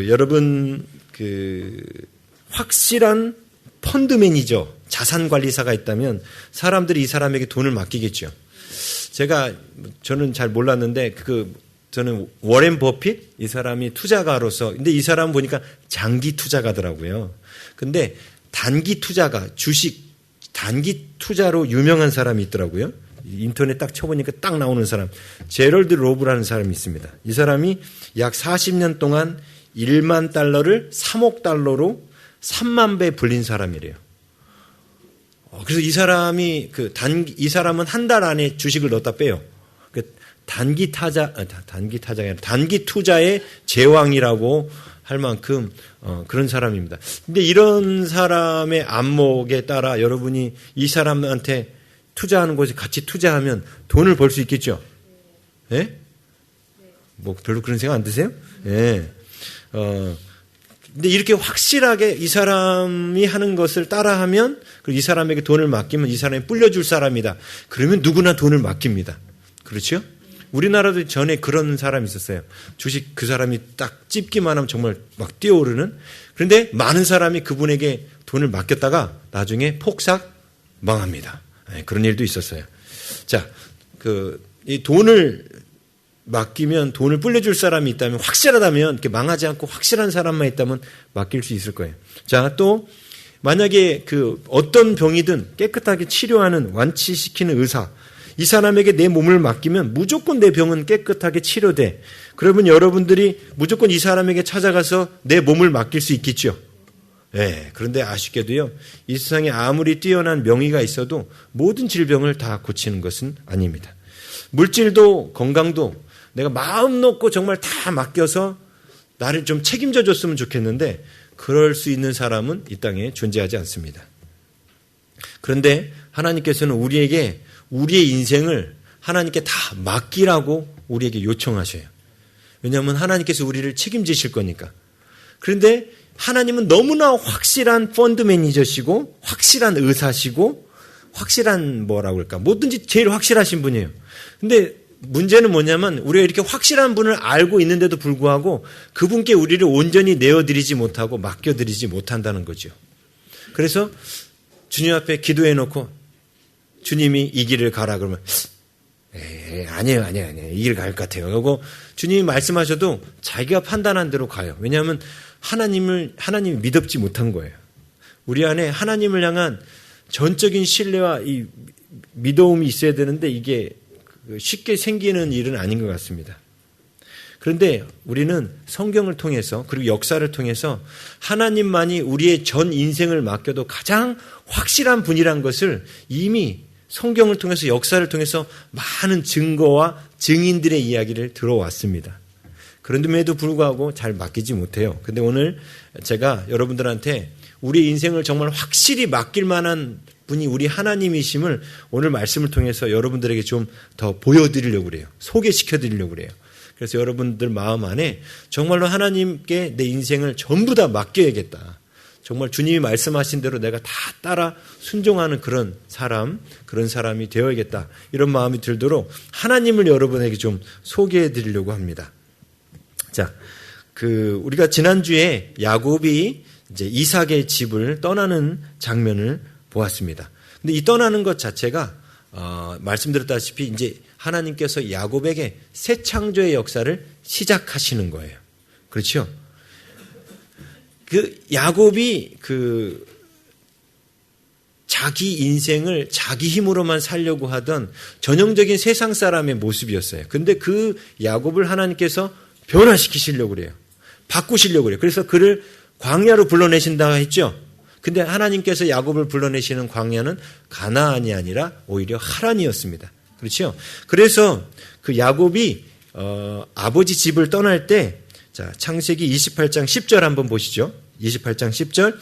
여러분 확실한 펀드 매니저, 자산 관리사가 있다면 사람들이 이 사람에게 돈을 맡기겠죠. 저는 잘 몰랐는데 저는 워렌 버핏 이 사람이 투자가로서, 근데 이 사람 보니까 장기 투자가더라고요. 근데 단기 투자가, 주식 단기 투자로 유명한 사람이 있더라고요. 인터넷 딱 쳐보니까 딱 나오는 사람, 제럴드 로브라는 사람이 있습니다. 이 사람이 약 40년 동안 1만 달러를 3억 달러로 3만 배 불린 사람이래요. 그래서 이 사람이 이 사람은 한 달 안에 주식을 넣었다 빼요. 단기 투자의 제왕이라고 할 만큼 그런 사람입니다. 근데 이런 사람의 안목에 따라 여러분이 이 사람한테 투자하는 곳에 같이 투자하면 돈을 벌 수 있겠죠? 예? 뭐 별로 그런 생각 안 드세요? 예. 근데 이렇게 확실하게 이 사람이 하는 것을 따라하면, 그리고 이 사람에게 돈을 맡기면 이 사람이 불려줄 사람이다. 그러면 누구나 돈을 맡깁니다. 그렇죠? 우리나라도 전에 그런 사람이 있었어요. 주식 그 사람이 딱 찝기만 하면 정말 막 뛰어오르는. 그런데 많은 사람이 그분에게 돈을 맡겼다가 나중에 폭삭 망합니다. 네, 그런 일도 있었어요. 자, 이 돈을 맡기면 돈을 불려줄 사람이 있다면, 확실하다면, 이렇게 망하지 않고 확실한 사람만 있다면 맡길 수 있을 거예요. 자, 또 만약에 어떤 병이든 깨끗하게 치료하는, 완치시키는 의사, 이 사람에게 내 몸을 맡기면 무조건 내 병은 깨끗하게 치료돼. 그러면 여러분들이 무조건 이 사람에게 찾아가서 내 몸을 맡길 수 있겠죠. 네, 그런데 아쉽게도요, 이 세상에 아무리 뛰어난 명의가 있어도 모든 질병을 다 고치는 것은 아닙니다. 물질도 건강도 내가 마음 놓고 정말 다 맡겨서 나를 좀 책임져 줬으면 좋겠는데, 그럴 수 있는 사람은 이 땅에 존재하지 않습니다. 그런데 하나님께서는 우리에게 우리의 인생을 하나님께 다 맡기라고 우리에게 요청하셔요. 왜냐하면 하나님께서 우리를 책임지실 거니까. 그런데 하나님은 너무나 확실한 펀드 매니저시고, 확실한 의사시고, 확실한 뭐든지 제일 확실하신 분이에요. 근데 문제는 뭐냐면, 우리가 이렇게 확실한 분을 알고 있는데도 불구하고 그분께 우리를 온전히 내어드리지 못하고 맡겨드리지 못한다는 거죠. 그래서 주님 앞에 기도해 놓고 주님이 이 길을 가라 그러면 아니에요. 이 길 갈 것 같아요. 그리고 주님이 말씀하셔도 자기가 판단한 대로 가요. 왜냐하면 하나님이 믿었지 못한 거예요. 우리 안에 하나님을 향한 전적인 신뢰와 이 믿음이 있어야 되는데 이게 쉽게 생기는 일은 아닌 것 같습니다. 그런데 우리는 성경을 통해서, 그리고 역사를 통해서 하나님만이 우리의 전 인생을 맡겨도 가장 확실한 분이란 것을 이미 성경을 통해서, 역사를 통해서 많은 증거와 증인들의 이야기를 들어왔습니다. 그런데도 불구하고 잘 맡기지 못해요. 근데 오늘 제가 여러분들한테 우리 인생을 정말 확실히 맡길 만한 분이 우리 하나님이심을 오늘 말씀을 통해서 여러분들에게 좀 더 보여드리려고 그래요. 소개시켜드리려고 그래요. 그래서 여러분들 마음 안에 정말로 하나님께 내 인생을 전부 다 맡겨야겠다. 정말 주님이 말씀하신 대로 내가 다 따라 순종하는 그런 사람이 되어야겠다. 이런 마음이 들도록 하나님을 여러분에게 좀 소개해 드리려고 합니다. 자, 우리가 지난주에 야곱이 이제 이삭의 집을 떠나는 장면을 보았습니다. 근데 이 떠나는 것 자체가 말씀드렸다시피 이제 하나님께서 야곱에게 새 창조의 역사를 시작하시는 거예요. 그렇죠? 야곱이 자기 인생을 자기 힘으로만 살려고 하던 전형적인 세상 사람의 모습이었어요. 근데 그 야곱을 하나님께서 변화시키시려고 그래요. 바꾸시려고 그래요. 그래서 그를 광야로 불러내신다 했죠. 근데 하나님께서 야곱을 불러내시는 광야는 가나안이 아니라 오히려 하란이었습니다. 그렇죠? 그래서 그 야곱이 아버지 집을 떠날 때, 자, 창세기 28장 10절 한번 보시죠. 28장 10절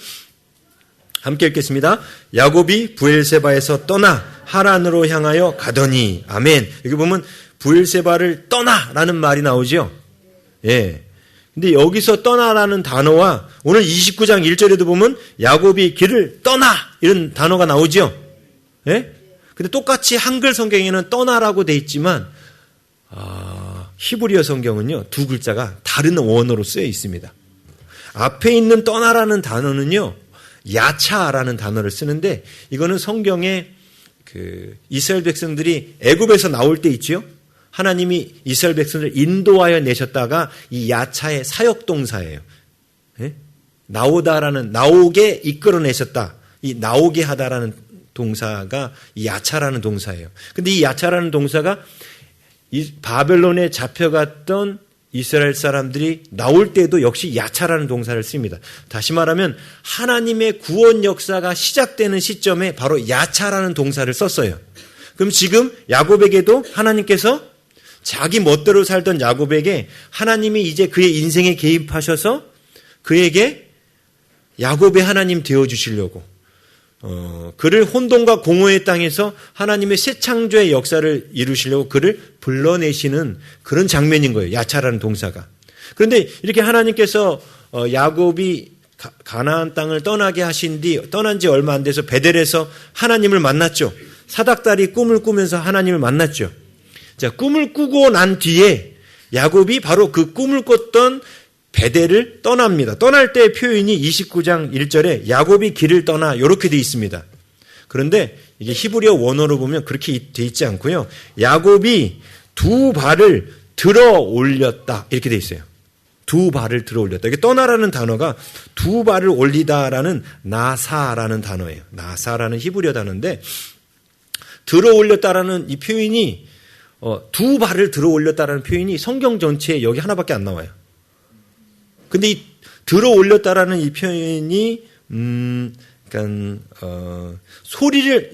함께 읽겠습니다. 야곱이 브엘세바에서 떠나 하란으로 향하여 가더니, 아멘. 여기 보면 브엘세바를 떠나라는 말이 나오죠. 예. 근데 여기서 떠나라는 단어와 오늘 29장 1절에도 보면 야곱이 길을 떠나 이런 단어가 나오죠. 예? 근데 똑같이 한글 성경에는 떠나라고 돼 있지만 히브리어 성경은요, 두 글자가 다른 원어로 쓰여 있습니다. 앞에 있는 떠나라는 단어는요, 야차라는 단어를 쓰는데, 이거는 성경에 이스라엘 백성들이 애굽에서 나올 때 있죠. 하나님이 이스라엘 백성들을 인도하여 내셨다가 이 야차의 사역동사예요. 예? 나오게 이끌어내셨다. 이 나오게 하다라는 동사가 이 야차라는 동사예요. 근데 이 야차라는 동사가 이 바벨론에 잡혀갔던 이스라엘 사람들이 나올 때도 역시 야차라는 동사를 씁니다. 다시 말하면 하나님의 구원 역사가 시작되는 시점에 바로 야차라는 동사를 썼어요. 그럼 지금 야곱에게도 하나님께서 자기 멋대로 살던 야곱에게 하나님이 이제 그의 인생에 개입하셔서 그에게 야곱의 하나님 되어주시려고 그를 혼돈과 공허의 땅에서 하나님의 새 창조의 역사를 이루시려고 그를 불러내시는 그런 장면인 거예요. 야차라는 동사가. 그런데 이렇게 하나님께서 야곱이 가나안 땅을 떠나게 하신 뒤 떠난 지 얼마 안 돼서 베델에서 하나님을 만났죠. 사닥다리 꿈을 꾸면서 하나님을 만났죠. 자, 꿈을 꾸고 난 뒤에 야곱이 바로 그 꿈을 꿨던 베델을 떠납니다. 떠날 때의 표현이 29장 1절에 야곱이 길을 떠나 이렇게 되어 있습니다. 그런데 이게 히브리어 원어로 보면 그렇게 되어 있지 않고요. 야곱이 두 발을 들어 올렸다 이렇게 되어 있어요. 두 발을 들어 올렸다. 이게 떠나라는 단어가 두 발을 올리다라는 나사라는 단어예요. 나사라는 히브리어 단어인데 들어 올렸다라는 이 표현이 두 발을 들어 올렸다라는 표현이 성경 전체에 여기 하나밖에 안 나와요. 근데 이 들어 올렸다라는 이 표현이 소리를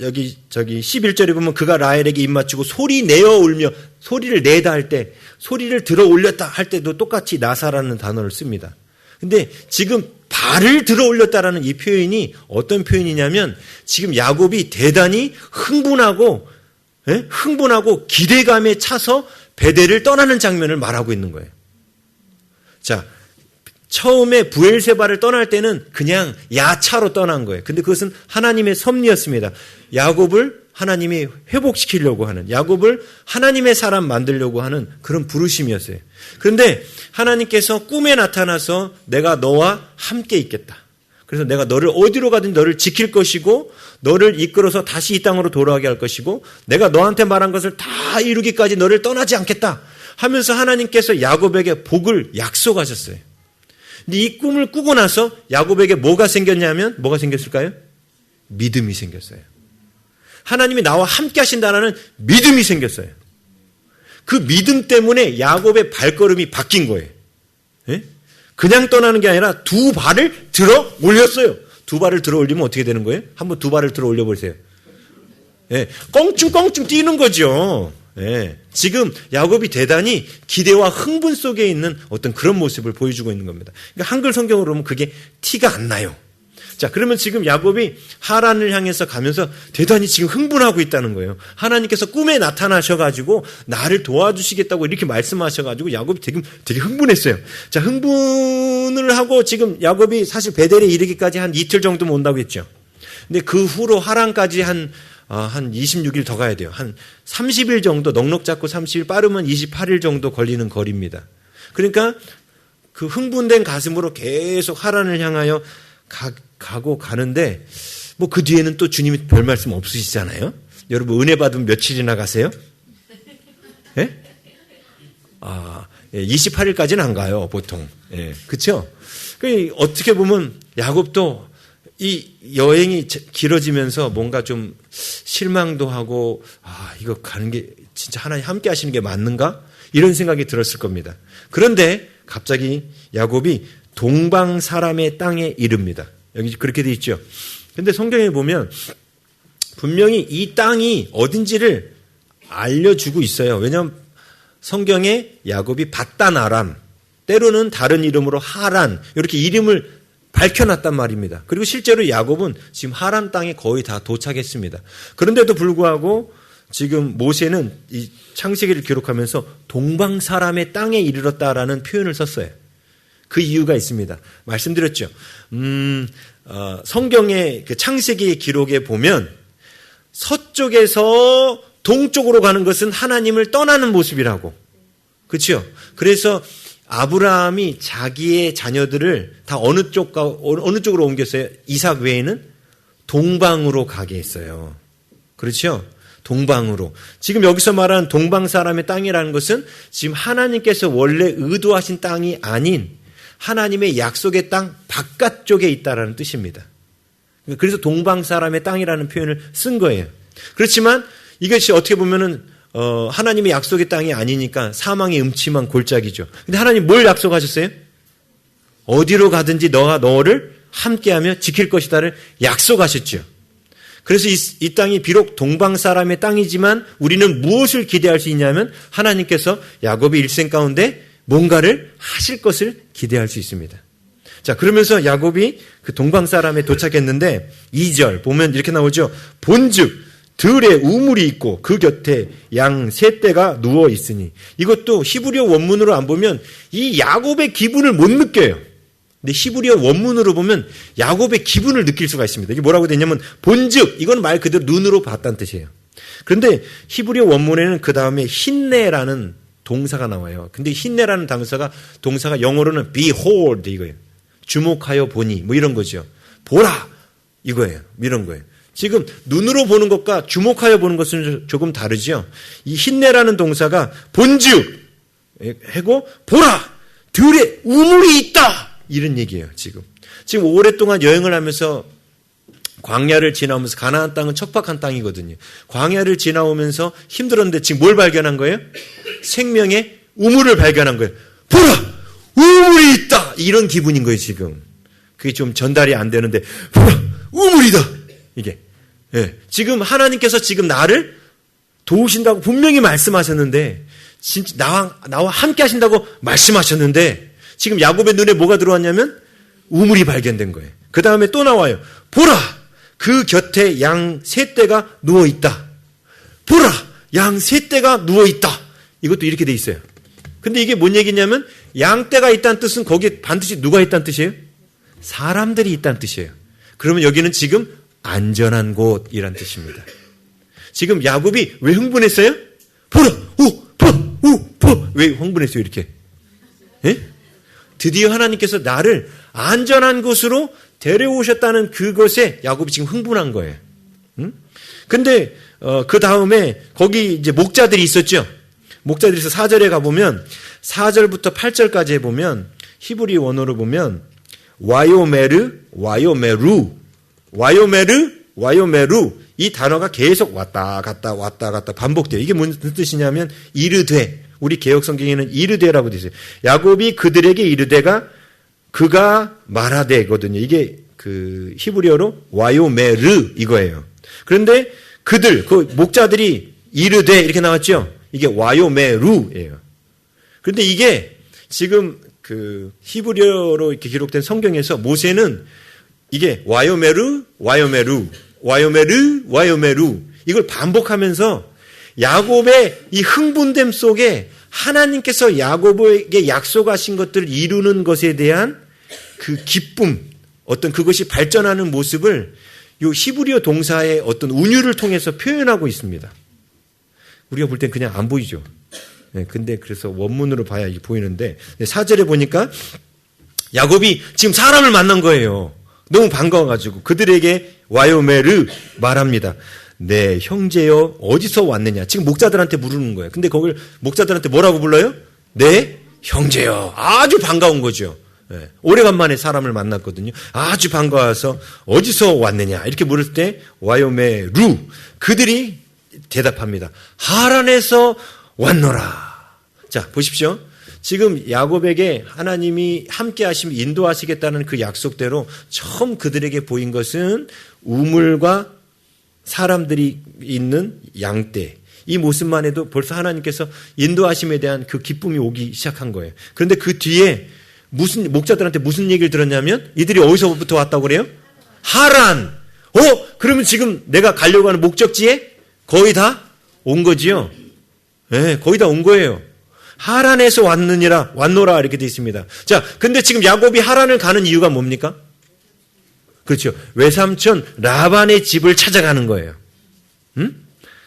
저기 11절에 보면 그가 라헬에게 입 맞추고 소리 내어 울며 소리를 내다 할 때 소리를 들어 올렸다 할 때도 똑같이 나사라는 단어를 씁니다. 근데 지금 발을 들어 올렸다라는 이 표현이 어떤 표현이냐면 지금 야곱이 대단히 흥분하고 기대감에 차서 베델을 떠나는 장면을 말하고 있는 거예요. 자, 처음에 브엘세바를 떠날 때는 그냥 야차로 떠난 거예요. 근데 그것은 하나님의 섭리였습니다. 야곱을 하나님이 회복시키려고 하는, 야곱을 하나님의 사람 만들려고 하는 그런 부르심이었어요. 그런데 하나님께서 꿈에 나타나서 내가 너와 함께 있겠다. 그래서 내가 너를 어디로 가든 너를 지킬 것이고 너를 이끌어서 다시 이 땅으로 돌아가게 할 것이고 내가 너한테 말한 것을 다 이루기까지 너를 떠나지 않겠다 하면서 하나님께서 야곱에게 복을 약속하셨어요. 근데 이 꿈을 꾸고 나서 야곱에게 뭐가 생겼냐면 뭐가 생겼을까요? 믿음이 생겼어요. 하나님이 나와 함께 하신다는 믿음이 생겼어요. 그 믿음 때문에 야곱의 발걸음이 바뀐 거예요. 예? 그냥 떠나는 게 아니라 두 발을 들어 올렸어요. 두 발을 들어 올리면 어떻게 되는 거예요? 한번 두 발을 들어 올려보세요. 예, 껑충껑충 뛰는 거죠. 예, 지금 야곱이 대단히 기대와 흥분 속에 있는 어떤 그런 모습을 보여주고 있는 겁니다. 그러니까 한글 성경으로 보면 그게 티가 안 나요. 자, 그러면 지금 야곱이 하란을 향해서 가면서 대단히 지금 흥분하고 있다는 거예요. 하나님께서 꿈에 나타나셔가지고 나를 도와주시겠다고 이렇게 말씀하셔가지고 야곱이 되게 흥분했어요. 자, 흥분을 하고 지금 야곱이 사실 베델에 이르기까지 한 이틀 정도면 온다고 했죠. 근데 그 후로 하란까지 한 26일 더 가야 돼요. 한 30일 정도, 넉넉 잡고 30일, 빠르면 28일 정도 걸리는 거리입니다. 그러니까 그 흥분된 가슴으로 계속 하란을 향하여 가고 가는데 뭐 그 뒤에는 또 주님이 별 말씀 없으시잖아요. 여러분 은혜 받으면 며칠이나 가세요? 예? 28일까지는 안 가요, 보통. 예, 그렇죠? 어떻게 보면 야곱도 이 여행이 길어지면서 뭔가 좀 실망도 하고 이거 가는 게 진짜 하나님 함께 하시는 게 맞는가? 이런 생각이 들었을 겁니다. 그런데 갑자기 야곱이 동방 사람의 땅에 이릅니다. 여기 그렇게 돼 있죠. 그런데 성경에 보면 분명히 이 땅이 어딘지를 알려주고 있어요. 왜냐하면 성경에 야곱이 밧단 아람, 때로는 다른 이름으로 하란 이렇게 이름을 밝혀놨단 말입니다. 그리고 실제로 야곱은 지금 하란 땅에 거의 다 도착했습니다. 그런데도 불구하고 지금 모세는 이 창세기를 기록하면서 동방 사람의 땅에 이르렀다라는 표현을 썼어요. 그 이유가 있습니다. 말씀드렸죠. 성경의 그 창세기 기록에 보면 서쪽에서 동쪽으로 가는 것은 하나님을 떠나는 모습이라고. 그렇죠? 그래서 아브라함이 자기의 자녀들을 다 어느 쪽으로 옮겼어요? 이삭 외에는 동방으로 가게 했어요. 그렇죠? 동방으로. 지금 여기서 말하는 동방 사람의 땅이라는 것은 지금 하나님께서 원래 의도하신 땅이 아닌 하나님의 약속의 땅 바깥쪽에 있다라는 뜻입니다. 그래서 동방 사람의 땅이라는 표현을 쓴 거예요. 그렇지만 이것이 어떻게 보면은 하나님의 약속의 땅이 아니니까 사망의 음침한 골짜기죠. 근데 하나님 뭘 약속하셨어요? 어디로 가든지 너가 너를 함께하며 지킬 것이다를 약속하셨죠. 그래서 이 땅이 비록 동방 사람의 땅이지만 우리는 무엇을 기대할 수 있냐면 하나님께서 야곱의 일생 가운데 뭔가를 하실 것을 기대할 수 있습니다. 자, 그러면서 야곱이 그 동방 사람에 도착했는데 2절 보면 이렇게 나오죠. 본즉 들에 우물이 있고 그 곁에 양 세 떼가 누워 있으니. 이것도 히브리어 원문으로 안 보면 이 야곱의 기분을 못 느껴요. 근데 히브리어 원문으로 보면 야곱의 기분을 느낄 수가 있습니다. 이게 뭐라고 되냐면 본즉, 이건 말 그대로 눈으로 봤다는 뜻이에요. 그런데 히브리어 원문에는 그 다음에 힌내라는 동사가 나와요. 근데 힌내라는 동사가 영어로는 behold 이거예요. 주목하여 보니 뭐 이런 거죠. 보라 이거예요. 이런 거예요. 지금 눈으로 보는 것과 주목하여 보는 것은 조금 다르죠. 이 힌내라는 동사가 본즉 하고 보라 들에 우물이 있다 이런 얘기예요. 지금 오랫동안 여행을 하면서 광야를 지나오면서 가나안 땅은 척박한 땅이거든요. 광야를 지나오면서 힘들었는데 지금 뭘 발견한 거예요? 생명의 우물을 발견한 거예요. 보라! 우물이 있다! 이런 기분인 거예요, 지금. 그게 좀 전달이 안 되는데, 보라! 우물이다! 이게. 예. 지금 하나님께서 지금 나를 도우신다고 분명히 말씀하셨는데, 진짜 나와 함께 하신다고 말씀하셨는데, 지금 야곱의 눈에 뭐가 들어왔냐면, 우물이 발견된 거예요. 그 다음에 또 나와요. 보라! 그 곁에 양 세 떼가 누워있다. 보라! 양 세 떼가 누워있다. 이것도 이렇게 돼 있어요. 근데 이게 뭔 얘기냐면 양떼가 있다는 뜻은 거기에 반드시 누가 있다는 뜻이에요? 사람들이 있다는 뜻이에요. 그러면 여기는 지금 안전한 곳이란 뜻입니다. 지금 야곱이 왜 흥분했어요? 보라! 보라! 왜 흥분했어요 이렇게? 예? 드디어 하나님께서 나를 안전한 곳으로 데려오셨다는 그것에 야곱이 지금 흥분한 거예요. 근데 그 다음에 거기 이제 목자들이 있었죠. 목자들에서 4절에 가보면 4절부터 8절까지 해보면 히브리 원어로 보면 와요메르 이 단어가 계속 왔다 갔다 반복돼요. 이게 무슨 뜻이냐면 이르되, 우리 개역 성경에는 이르되라고 되어 있어요. 야곱이 그들에게 이르되가 그가 말하되거든요. 이게 그 히브리어로 와요메르 이거예요. 그런데 그들, 그 목자들이 이르되 이렇게 나왔죠. 이게 와요메루예요. 그런데 이게 지금 그 히브리어로 이렇게 기록된 성경에서 모세는 이게 와요메르 이걸 반복하면서 야곱의 이 흥분됨 속에 하나님께서 야곱에게 약속하신 것들을 이루는 것에 대한 그 기쁨, 어떤 그것이 발전하는 모습을 이 히브리어 동사의 어떤 운율을 통해서 표현하고 있습니다. 우리가 볼 땐 그냥 안 보이죠. 네, 근데 그래서 원문으로 봐야 이게 보이는데 4절에 보니까 야곱이 지금 사람을 만난 거예요. 너무 반가워가지고 그들에게 와요메르 말합니다. 네, 형제여 어디서 왔느냐. 지금 목자들한테 물으는 거예요. 근데 거길 목자들한테 뭐라고 불러요? 네, 형제여. 아주 반가운 거죠. 네, 오래간만에 사람을 만났거든요. 아주 반가워서 어디서 왔느냐 이렇게 물을 때 와요메루 그들이 대답합니다. 하란에서 왔노라. 자, 보십시오. 지금 야곱에게 하나님이 함께 하시며 인도하시겠다는 그 약속대로 처음 그들에게 보인 것은 우물과 사람들이 있는 양떼. 이 모습만 해도 벌써 하나님께서 인도하심에 대한 그 기쁨이 오기 시작한 거예요. 그런데 그 뒤에 목자들한테 무슨 얘기를 들었냐면 이들이 어디서부터 왔다고 그래요? 하란. 그러면 지금 내가 가려고 하는 목적지에 거의 다 온 거지요. 네, 거의 다 온 거예요. 하란에서 왔노라 이렇게 되어 있습니다. 자, 근데 지금 야곱이 하란을 가는 이유가 뭡니까? 그렇죠. 외삼촌 라반의 집을 찾아가는 거예요.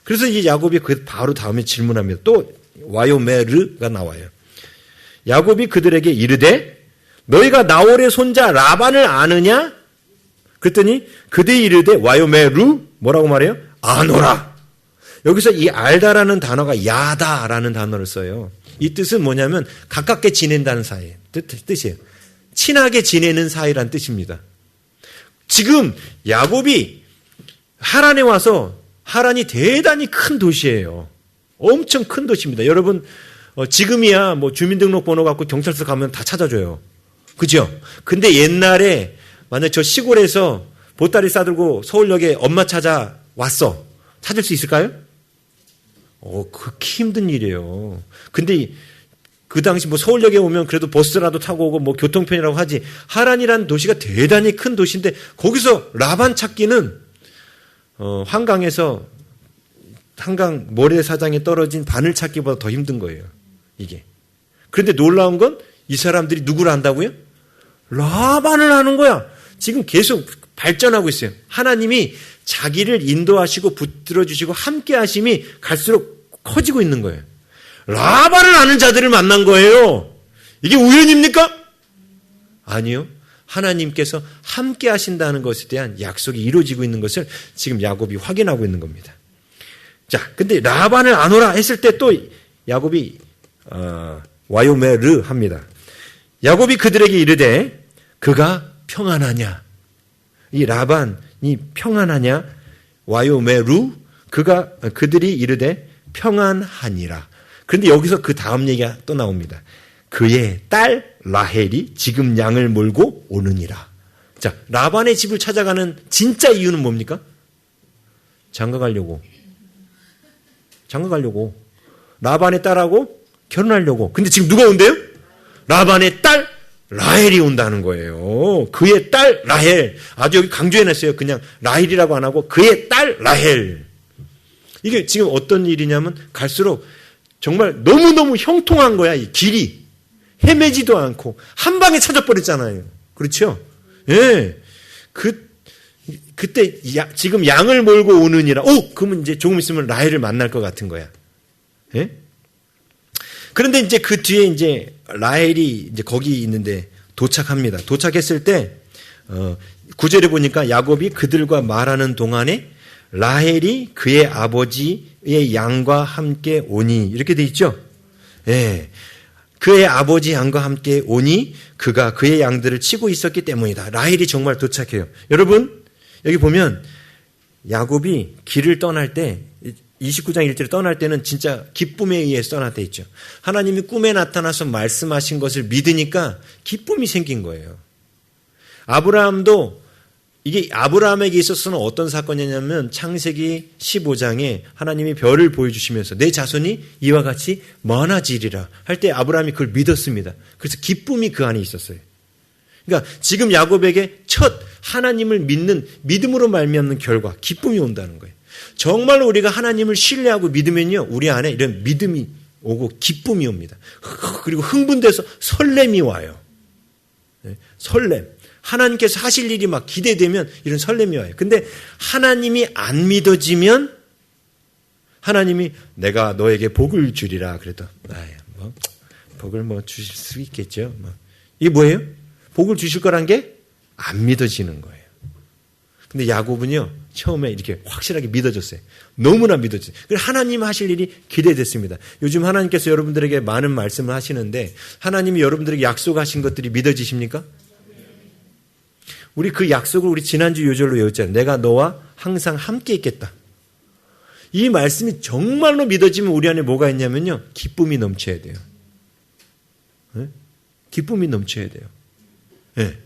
그래서 이 야곱이 그 바로 다음에 질문합니다. 또 와요메르가 나와요. 야곱이 그들에게 이르되 너희가 나홀의 손자 라반을 아느냐? 그랬더니 그들이 이르되 와요메루 뭐라고 말해요? 아노라. 여기서 이 알다라는 단어가 야다라는 단어를 써요. 이 뜻은 뭐냐면 가깝게 지낸다는 사이 뜻이에요. 친하게 지내는 사이란 뜻입니다. 지금 야곱이 하란에 와서 하란이 대단히 큰 도시예요. 엄청 큰 도시입니다. 여러분 지금이야 뭐 주민등록번호 갖고 경찰서 가면 다 찾아줘요. 그죠? 근데 옛날에 만약 저 시골에서 보따리 싸들고 서울역에 엄마 찾아 왔어. 찾을 수 있을까요? 그렇게 힘든 일이에요. 근데 그 당시 뭐 서울역에 오면 그래도 버스라도 타고 오고 뭐 교통편이라고 하지. 하란이라는 도시가 대단히 큰 도시인데 거기서 라반 찾기는 한강에서 한강 모래사장에 떨어진 바늘 찾기보다 더 힘든 거예요. 이게. 그런데 놀라운 건 이 사람들이 누구를 안다고요? 라반을 아는 거야. 지금 계속 발전하고 있어요. 하나님이 자기를 인도하시고 붙들어 주시고 함께 하심이 갈수록 커지고 있는 거예요. 라반을 아는 자들을 만난 거예요. 이게 우연입니까? 아니요. 하나님께서 함께 하신다는 것에 대한 약속이 이루어지고 있는 것을 지금 야곱이 확인하고 있는 겁니다. 자, 근데 라반을 아노라 했을 때 또 야곱이 와요메르 합니다. 야곱이 그들에게 이르되 그가 평안하냐? 이 라반이 평안하냐? 와요메루 그들이 이르되 평안하니라. 그런데 여기서 그 다음 얘기가 또 나옵니다. 그의 딸 라헬이 지금 양을 몰고 오느니라. 자, 라반의 집을 찾아가는 진짜 이유는 뭡니까? 장가 가려고. 라반의 딸하고 결혼하려고. 근데 지금 누가 온대요? 라반의 딸 라헬이 온다는 거예요. 그의 딸 라헬. 아주 여기 강조해놨어요. 그냥 라헬이라고 안 하고 그의 딸 라헬. 이게 지금 어떤 일이냐면 갈수록 정말 너무너무 형통한 거야. 이 길이. 헤매지도 않고 한 방에 찾아버렸잖아요. 그렇죠? 예. 그때 지금 양을 몰고 오느니라. 그러면 이제 조금 있으면 라헬을 만날 것 같은 거야. 예? 그런데 이제 그 뒤에 이제 라헬이 이제 거기 있는데 도착합니다. 도착했을 때 9절에 보니까 야곱이 그들과 말하는 동안에 라헬이 그의 아버지의 양과 함께 오니 이렇게 돼 있죠. 예. 그의 아버지 양과 함께 오니 그가 그의 양들을 치고 있었기 때문이다. 라헬이 정말 도착해요. 여러분 여기 보면 야곱이 길을 떠날 때 29장 1절에 떠날 때는 진짜 기쁨에 의해서 떠날 때 있죠. 하나님이 꿈에 나타나서 말씀하신 것을 믿으니까 기쁨이 생긴 거예요. 아브라함도 이게 아브라함에게 있어서는 어떤 사건이냐면 창세기 15장에 하나님이 별을 보여주시면서 내 자손이 이와 같이 많아지리라 할 때 아브라함이 그걸 믿었습니다. 그래서 기쁨이 그 안에 있었어요. 그러니까 지금 야곱에게 첫 하나님을 믿는 믿음으로 말미암는 결과 기쁨이 온다는 거예요. 정말로 우리가 하나님을 신뢰하고 믿으면요 우리 안에 이런 믿음이 오고 기쁨이 옵니다. 그리고 흥분돼서 설렘이 와요. 설렘. 하나님께서 하실 일이 막 기대되면 이런 설렘이 와요. 근데 하나님이 안 믿어지면 하나님이 내가 너에게 복을 주리라 그래도 복을 주실 수 있겠죠. 이게 뭐예요? 복을 주실 거란 게 안 믿어지는 거예요. 근데 야곱은요 처음에 이렇게 확실하게 믿어졌어요. 너무나 믿어졌어요. 그래서 하나님 하실 일이 기대됐습니다. 요즘 하나님께서 여러분들에게 많은 말씀을 하시는데 하나님이 여러분들에게 약속하신 것들이 믿어지십니까? 우리 그 약속을 우리 지난주 요절로 외웠잖아요. 내가 너와 항상 함께 있겠다. 이 말씀이 정말로 믿어지면 우리 안에 뭐가 있냐면요. 기쁨이 넘쳐야 돼요. 네? 기쁨이 넘쳐야 돼요. 네.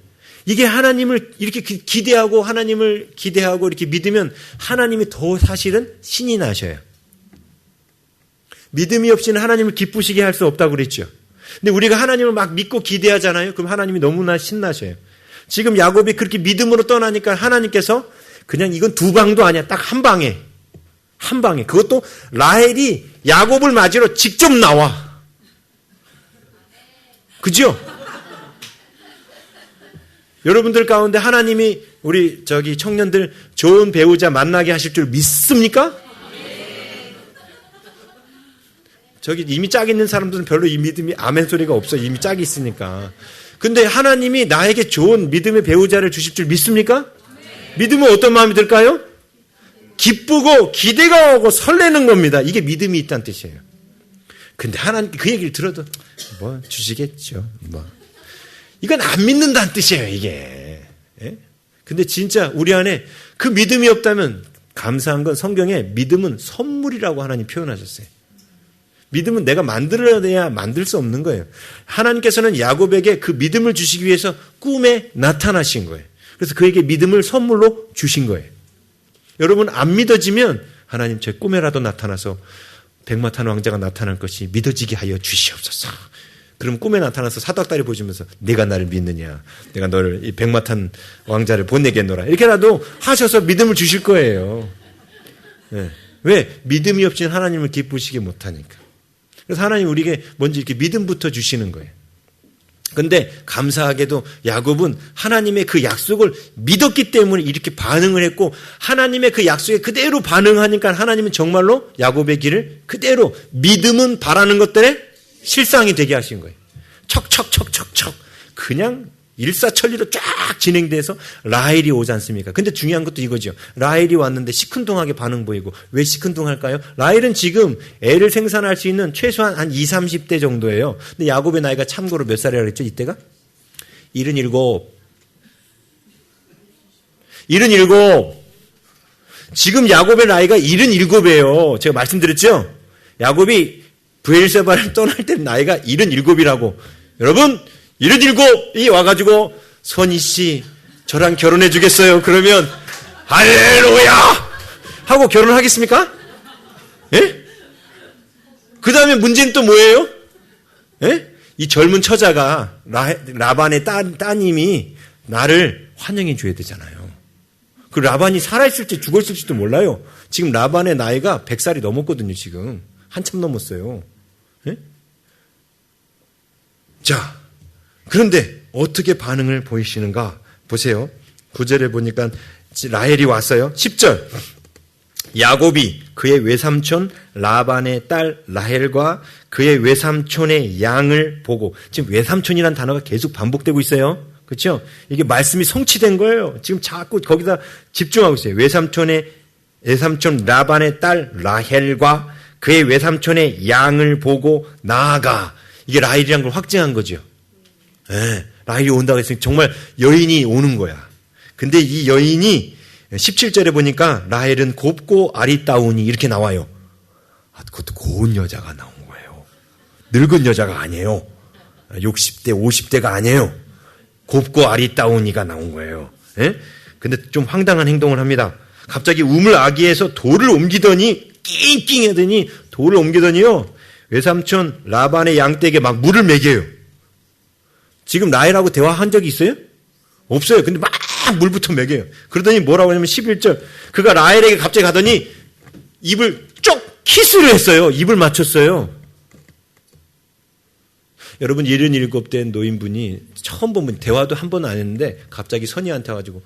이게 하나님을 이렇게 기대하고 하나님을 기대하고 이렇게 믿으면 하나님이 더 사실은 신이 나셔요. 믿음이 없이는 하나님을 기쁘시게 할 수 없다고 그랬죠. 근데 우리가 하나님을 막 믿고 기대하잖아요. 그럼 하나님이 너무나 신나셔요. 지금 야곱이 그렇게 믿음으로 떠나니까 하나님께서 그냥 이건 두 방도 아니야. 딱 한 방에. 그것도 라헬이 야곱을 맞으러 직접 나와. 그죠? 여러분들 가운데 하나님이 우리 청년들 좋은 배우자 만나게 하실 줄 믿습니까? 저기 이미 짝이 있는 사람들은 별로 이 믿음이 아멘 소리가 없어. 이미 짝이 있으니까. 근데 하나님이 나에게 좋은 믿음의 배우자를 주실 줄 믿습니까? 믿으면 어떤 마음이 들까요? 기쁘고 기대가 오고 설레는 겁니다. 이게 믿음이 있다는 뜻이에요. 근데 하나님 그 얘기를 들어도 뭐 주시겠죠. 뭐 이건 안 믿는다는 뜻이에요. 이게. 예? 근데 진짜 우리 안에 그 믿음이 없다면 감사한 건 성경에 믿음은 선물이라고 하나님 표현하셨어요. 믿음은 내가 만들어야 만들 수 없는 거예요. 하나님께서는 야곱에게 그 믿음을 주시기 위해서 꿈에 나타나신 거예요. 그래서 그에게 믿음을 선물로 주신 거예요. 여러분 안 믿어지면 하나님 제 꿈에라도 나타나서 백마탄 왕자가 나타날 것이 믿어지게 하여 주시옵소서. 그럼 꿈에 나타나서 사닥다리 보시면서 내가 나를 믿느냐, 내가 너를 이 백마탄 왕자를 보내겠노라 이렇게라도 하셔서 믿음을 주실 거예요. 네. 왜? 믿음이 없이는 하나님을 기쁘시게 못하니까. 그래서 하나님 우리에게 먼저 이렇게 믿음부터 주시는 거예요. 그런데 감사하게도 야곱은 하나님의 그 약속을 믿었기 때문에 이렇게 반응을 했고 하나님의 그 약속에 그대로 반응하니까 하나님은 정말로 야곱의 길을 그대로 믿음은 바라는 것들에 실상이 되게 하신 거예요. 척척척척척 그냥 일사천리로 쫙 진행돼서 라헬이 오지 않습니까? 근데 중요한 것도 이거죠. 라헬이 왔는데 시큰둥하게 반응 보이고 왜 시큰둥할까요? 라헬은 지금 애를 생산할 수 있는 최소한 한 20, 30대 정도예요. 근데 야곱의 나이가 참고로 몇 살이라고 그랬죠? 이때가? 77. 지금 야곱의 나이가 77이에요. 제가 말씀드렸죠? 야곱이 브엘세바를 떠날 때 나이가 77이라고. 여러분 77이 와가지고 선희 씨 저랑 결혼해 주겠어요. 그러면 할렐루야 하고 결혼하겠습니까? 예? 그 다음에 문제는 또 뭐예요? 예? 이 젊은 처자가 라반의 따님이 나를 환영해 줘야 되잖아요. 그 라반이 살아있을지 죽었을지도 몰라요. 지금 라반의 나이가 100살이 넘었거든요. 지금 한참 넘었어요. 예? 자, 그런데 어떻게 반응을 보이시는가 보세요. 9절에 보니까 라헬이 왔어요. 10절 야곱이 그의 외삼촌 라반의 딸 라헬과 그의 외삼촌의 양을 보고, 지금 외삼촌이라는 단어가 계속 반복되고 있어요. 그렇죠? 이게 말씀이 성취된 거예요. 지금 자꾸 거기다 집중하고 있어요. 외삼촌 라반의 딸 라헬과 그의 외삼촌의 양을 보고 나아가. 이게 라헬이란 걸 확증한 거죠. 네, 라헬이 온다고 했으니 정말 여인이 오는 거야. 근데 이 여인이 17절에 보니까 라헬은 곱고 아리따우니 이렇게 나와요. 그것도 고운 여자가 나온 거예요. 늙은 여자가 아니에요. 60대, 50대가 아니에요. 곱고 아리따우니가 나온 거예요. 네? 근데 좀 황당한 행동을 합니다. 갑자기 우물 아기에서 돌을 옮기더니 낑낑하더니 돌을 옮기더니요. 외삼촌 라반의 양떼에게 막 물을 먹여요. 지금 라헬하고 대화한 적이 있어요? 없어요. 근데 막 물부터 먹여요. 그러더니 뭐라고 하냐면 11절. 그가 라헬에게 갑자기 가더니 입을 쪽 키스를 했어요. 입을 맞췄어요. 여러분 77된 노인분이 처음 보면 대화도 한 번 안 했는데 갑자기 선희한테 와가지고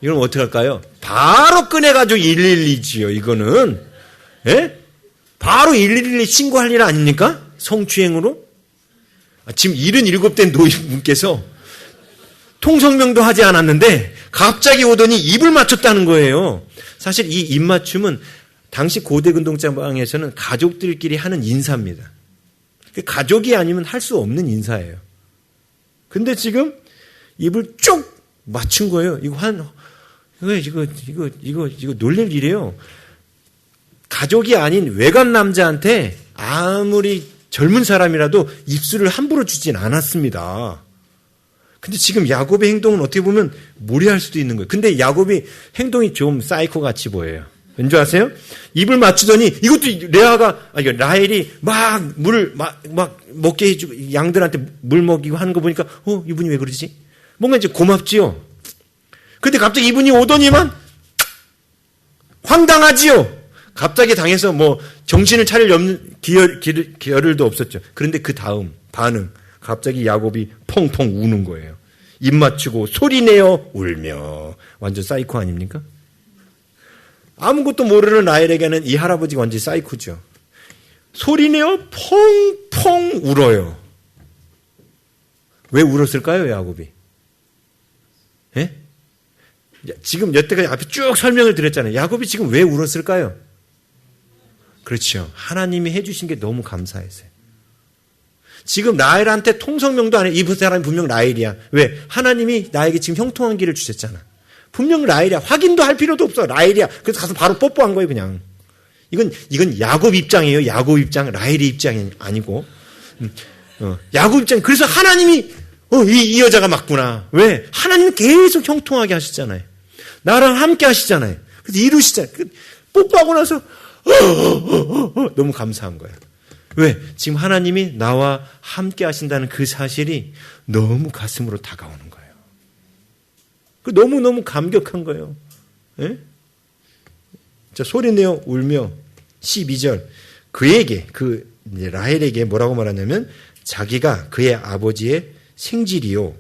이건 어떻게 할까요? 바로 꺼내가지고 112지요. 이거는. 예? 바로 112 신고할 일 아닙니까? 성추행으로? 지금 77된 노인분께서 통성명도 하지 않았는데 갑자기 오더니 입을 맞췄다는 거예요. 사실 이 입맞춤은 당시 고대 근동장방에서는 가족들끼리 하는 인사입니다. 가족이 아니면 할 수 없는 인사예요. 근데 지금 입을 쭉 맞춘 거예요. 이거 놀랄 일이에요. 가족이 아닌 외간 남자한테 아무리 젊은 사람이라도 입술을 함부로 주진 않았습니다. 근데 지금 야곱의 행동은 어떻게 보면 무례할 수도 있는 거예요. 근데 야곱이 행동이 좀 사이코 같이 보여요. 왠지 아세요? 입을 맞추더니 이것도 라헬이 막 물을 막 먹게 해주고 양들한테 물 먹이고 하는 거 보니까 이분이 왜 그러지? 뭔가 이제 고맙지요. 근데 갑자기 이분이 오더니만 황당하지요. 갑자기 당해서 뭐 정신을 차릴 겨를도 없었죠. 그런데 그 다음 반응, 갑자기 야곱이 펑펑 우는 거예요. 입 맞추고 소리내어 울며. 완전 사이코 아닙니까? 아무것도 모르는 라헬에게는 이 할아버지가 완전 사이코죠. 소리내어 펑펑 울어요. 왜 울었을까요, 야곱이? 예? 지금 여태까지 앞에 쭉 설명을 드렸잖아요. 야곱이 지금 왜 울었을까요? 그렇죠. 하나님이 해주신 게 너무 감사했어요. 지금 라헬한테 통성명도 안 해. 이 사람이 분명 라헬이야. 왜? 하나님이 나에게 지금 형통한 길을 주셨잖아. 분명 라헬이야. 확인도 할 필요도 없어. 라헬이야. 그래서 가서 바로 뽀뽀한 거예요, 그냥. 이건 야곱 입장이에요. 야곱 입장. 라헬의 입장이 아니고. 야곱 입장. 그래서 하나님이 이 여자가 맞구나. 왜? 하나님은 계속 형통하게 하시잖아요. 나랑 함께 하시잖아요. 그래서 이루시잖아요. 뽀뽀하고 나서 너무 감사한 거예요. 왜? 지금 하나님이 나와 함께 하신다는 그 사실이 너무 가슴으로 다가오는 거예요. 너무너무 감격한 거예요. 예? 자, 소리내어 울며 12절 그에게 이제 라헬에게 뭐라고 말하냐면 자기가 그의 아버지의 생질이요.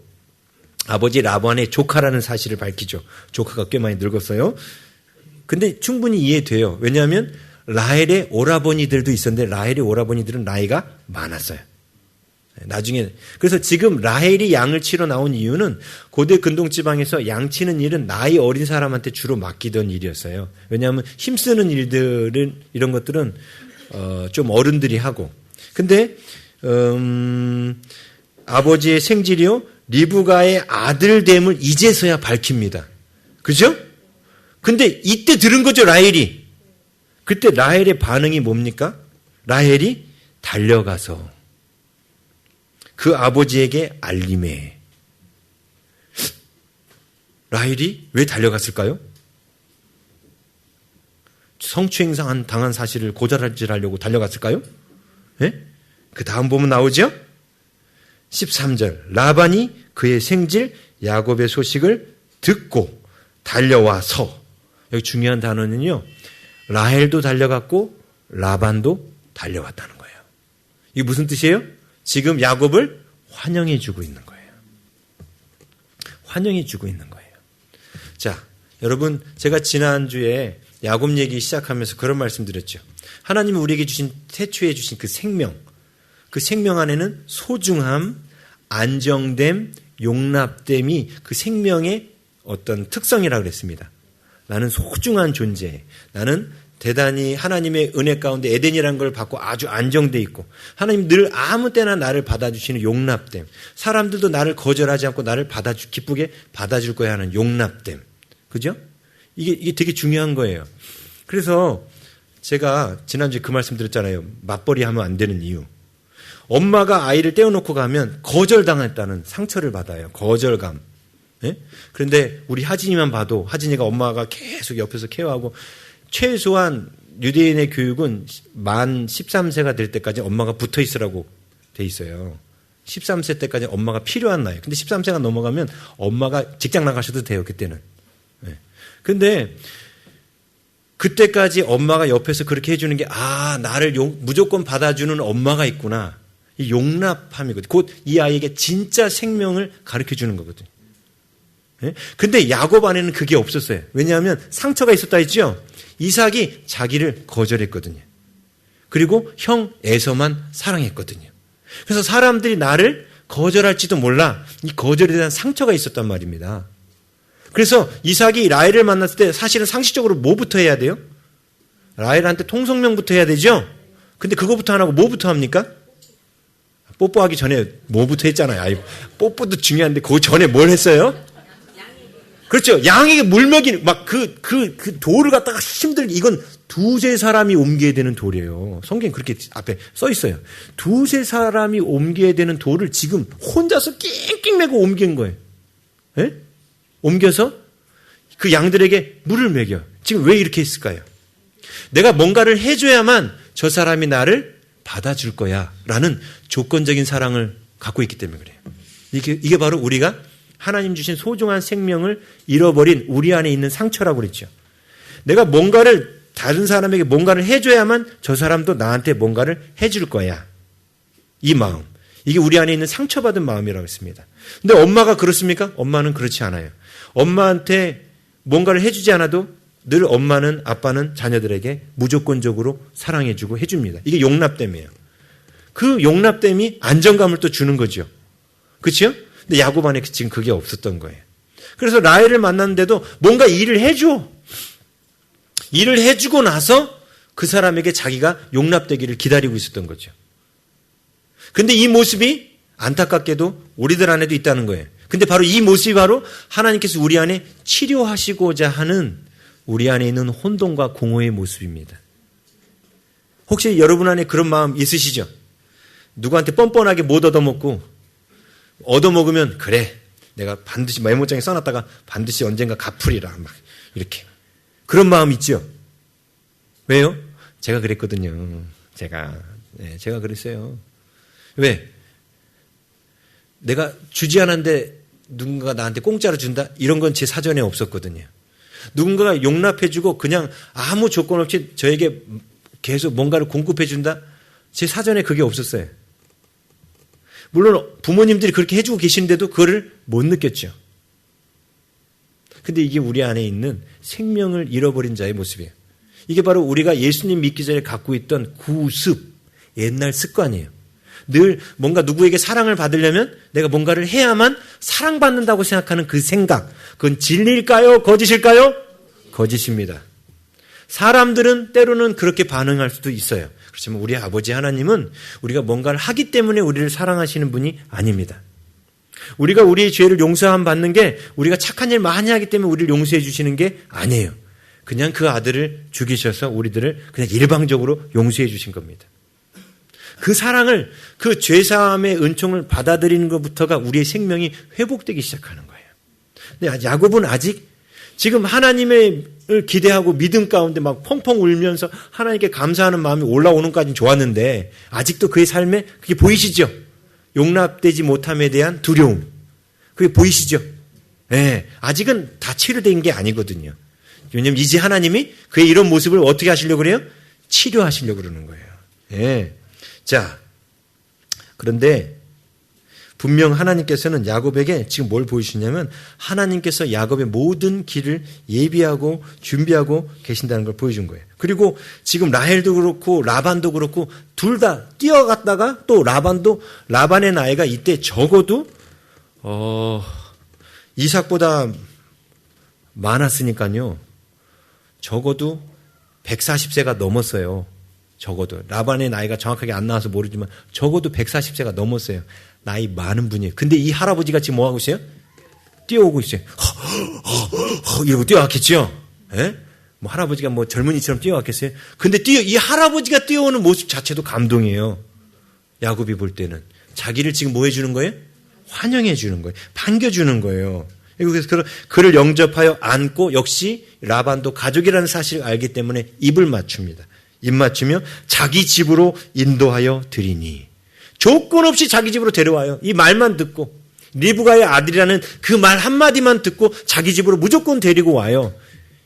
아버지 라반의 조카라는 사실을 밝히죠. 조카가 꽤 많이 늙었어요. 근데 충분히 이해돼요. 왜냐하면 라헬의 오라버니들도 있었는데 라헬의 오라버니들은 나이가 많았어요. 나중에 그래서 지금 라헬이 양을 치러 나온 이유는 고대 근동지방에서 양 치는 일은 나이 어린 사람한테 주로 맡기던 일이었어요. 왜냐하면 힘쓰는 일들은 이런 것들은 좀 어른들이 하고. 근데 아버지의 생질이요 리브가의 아들됨을 이제서야 밝힙니다. 그죠? 근데 이때 들은 거죠, 라헬이. 그때 라헬의 반응이 뭡니까? 라헬이 달려가서 그 아버지에게 알림해. 라헬이 왜 달려갔을까요? 성추행 당한 사실을 고발하려고 달려갔을까요? 네? 그 다음 보면 나오죠? 13절 라반이 그의 생질 야곱의 소식을 듣고 달려와서 여기 중요한 단어는요. 라헬도 달려갔고 라반도 달려왔다는 거예요. 이게 무슨 뜻이에요? 지금 야곱을 환영해 주고 있는 거예요. 환영해 주고 있는 거예요. 자, 여러분 제가 지난주에 야곱 얘기 시작하면서 그런 말씀 드렸죠. 하나님이 우리에게 주신 태초에 주신 그 생명 안에는 소중함, 안정됨, 용납됨이 그 생명의 어떤 특성이라고 그랬습니다. 나는 소중한 존재. 나는 대단히 하나님의 은혜 가운데 에덴이라는 걸 받고 아주 안정돼 있고 하나님 늘 아무 때나 나를 받아주시는 용납됨. 사람들도 나를 거절하지 않고 나를 기쁘게 받아줄 거야 하는 용납됨. 그죠? 이게 되게 중요한 거예요. 그래서 제가 지난주에 그 말씀 드렸잖아요. 맞벌이 하면 안 되는 이유. 엄마가 아이를 떼어놓고 가면 거절당했다는 상처를 받아요. 거절감. 예? 그런데 우리 하진이만 봐도 하진이가 엄마가 계속 옆에서 케어하고 최소한 유대인의 교육은 만 13세가 될 때까지 엄마가 붙어 있으라고 돼 있어요. 13세 때까지 엄마가 필요한 나이. 근데 13세가 넘어가면 엄마가 직장 나가셔도 돼요. 그때는. 그런데 그때까지 엄마가 옆에서 그렇게 해주는 게 나를 무조건 받아주는 엄마가 있구나. 이 용납함이거든요. 곧 이 아이에게 진짜 생명을 가르쳐 주는 거거든요. 근데 야곱 안에는 그게 없었어요. 왜냐하면 상처가 있었다 했죠. 이삭이 자기를 거절했거든요. 그리고 형 에서만 사랑했거든요. 그래서 사람들이 나를 거절할지도 몰라. 이 거절에 대한 상처가 있었단 말입니다. 그래서 이삭이 라헬을 만났을 때 사실은 상식적으로 뭐부터 해야 돼요? 라헬한테 통성명부터 해야 되죠? 근데 그거부터 안 하고 뭐부터 합니까? 뽀뽀하기 전에 뭐부터 했잖아요. 뽀뽀도 중요한데 그 전에 뭘 했어요? 그렇죠. 양에게 물 먹이는, 그 돌을 갖다가 힘들게, 이건 두세 사람이 옮겨야 되는 돌이에요. 성경에 그렇게 앞에 써 있어요. 두세 사람이 옮겨야 되는 돌을 지금 혼자서 낑낑 메고 옮긴 거예요. 예? 옮겨서 그 양들에게 물을 먹여. 지금 왜 이렇게 했을까요? 내가 뭔가를 해줘야만 저 사람이 나를 받아줄 거야. 라는 조건적인 사랑을 갖고 있기 때문에 그래요. 이게 바로 우리가 하나님 주신 소중한 생명을 잃어버린 우리 안에 있는 상처라고 그랬죠. 내가 다른 사람에게 뭔가를 해줘야만 저 사람도 나한테 뭔가를 해줄 거야. 이 마음. 이게 우리 안에 있는 상처받은 마음이라고 했습니다. 근데 엄마가 그렇습니까? 엄마는 그렇지 않아요. 엄마한테 뭔가를 해주지 않아도 늘 엄마는 아빠는 자녀들에게 무조건적으로 사랑해주고 해줍니다. 이게 용납됨이에요. 그 용납됨이 안정감을 또 주는 거죠. 그렇죠? 근데 야곱 안에 지금 그게 없었던 거예요. 그래서 라헬을 만났는데도 뭔가 일을 해줘. 일을 해주고 나서 그 사람에게 자기가 용납되기를 기다리고 있었던 거죠. 근데 이 모습이 안타깝게도 우리들 안에도 있다는 거예요. 근데 바로 이 모습이 바로 하나님께서 우리 안에 치료하시고자 하는 우리 안에 있는 혼돈과 공허의 모습입니다. 혹시 여러분 안에 그런 마음 있으시죠? 누구한테 뻔뻔하게 못 얻어먹고 얻어먹으면 그래 내가 반드시 메모장에 써놨다가 반드시 언젠가 갚으리라 막 이렇게 그런 마음 있죠? 왜요? 제가 그랬거든요. 제가 그랬어요. 왜? 내가 주지 않았는데 누군가가 나한테 공짜로 준다? 이런 건 제 사전에 없었거든요. 누군가가 용납해주고 그냥 아무 조건 없이 저에게 계속 뭔가를 공급해준다? 제 사전에 그게 없었어요. 물론 부모님들이 그렇게 해주고 계시는데도 그거를 못 느꼈죠. 근데 이게 우리 안에 있는 생명을 잃어버린 자의 모습이에요. 이게 바로 우리가 예수님 믿기 전에 갖고 있던 구습, 옛날 습관이에요. 늘 뭔가 누구에게 사랑을 받으려면 내가 뭔가를 해야만 사랑받는다고 생각하는 그 생각. 그건 진리일까요? 거짓일까요? 거짓입니다. 사람들은 때로는 그렇게 반응할 수도 있어요. 그렇지만 우리 아버지 하나님은 우리가 뭔가를 하기 때문에 우리를 사랑하시는 분이 아닙니다. 우리가 우리의 죄를 용서함 받는 게 우리가 착한 일 많이 하기 때문에 우리를 용서해 주시는 게 아니에요. 그냥 그 아들을 죽이셔서 우리들을 그냥 일방적으로 용서해 주신 겁니다. 그 사랑을, 그 죄사함의 은총을 받아들이는 것부터가 우리의 생명이 회복되기 시작하는 거예요. 근데 야곱은 아직 지금 하나님을 기대하고 믿음 가운데 막 펑펑 울면서 하나님께 감사하는 마음이 올라오는 까지는 좋았는데 아직도 그의 삶에 그게 보이시죠? 용납되지 못함에 대한 두려움. 그게 보이시죠? 네, 아직은 다 치료된 게 아니거든요. 왜냐하면 이제 하나님이 그의 이런 모습을 어떻게 하시려고 그래요? 치료하시려고 그러는 거예요. 네. 자, 그런데 분명 하나님께서는 야곱에게 지금 뭘 보여주시냐면 하나님께서 야곱의 모든 길을 예비하고 준비하고 계신다는 걸 보여준 거예요. 그리고 지금 라헬도 그렇고 라반도 그렇고 둘 다 뛰어갔다가 또 라반의 나이가 이때 적어도 이삭보다 많았으니까요. 적어도 140세가 넘었어요. 적어도 라반의 나이가 정확하게 안 나와서 모르지만 적어도 140세가 넘었어요. 나이 많은 분이에요. 근데 이 할아버지가 지금 뭐 하고 있어요? 뛰어오고 있어요. 이러고 뛰어왔겠죠? 예? 뭐 할아버지가 뭐 젊은이처럼 뛰어왔겠어요? 근데 이 할아버지가 뛰어오는 모습 자체도 감동이에요. 야곱이 볼 때는. 자기를 지금 뭐 해주는 거예요? 환영해 주는 거예요. 반겨주는 거예요. 그래서 그를 영접하여 안고 역시 라반도 가족이라는 사실을 알기 때문에 입을 맞춥니다. 입 맞추며 자기 집으로 인도하여 드리니. 조건 없이 자기 집으로 데려와요. 이 말만 듣고 리브가의 아들이라는 그 말 한마디만 듣고 자기 집으로 무조건 데리고 와요.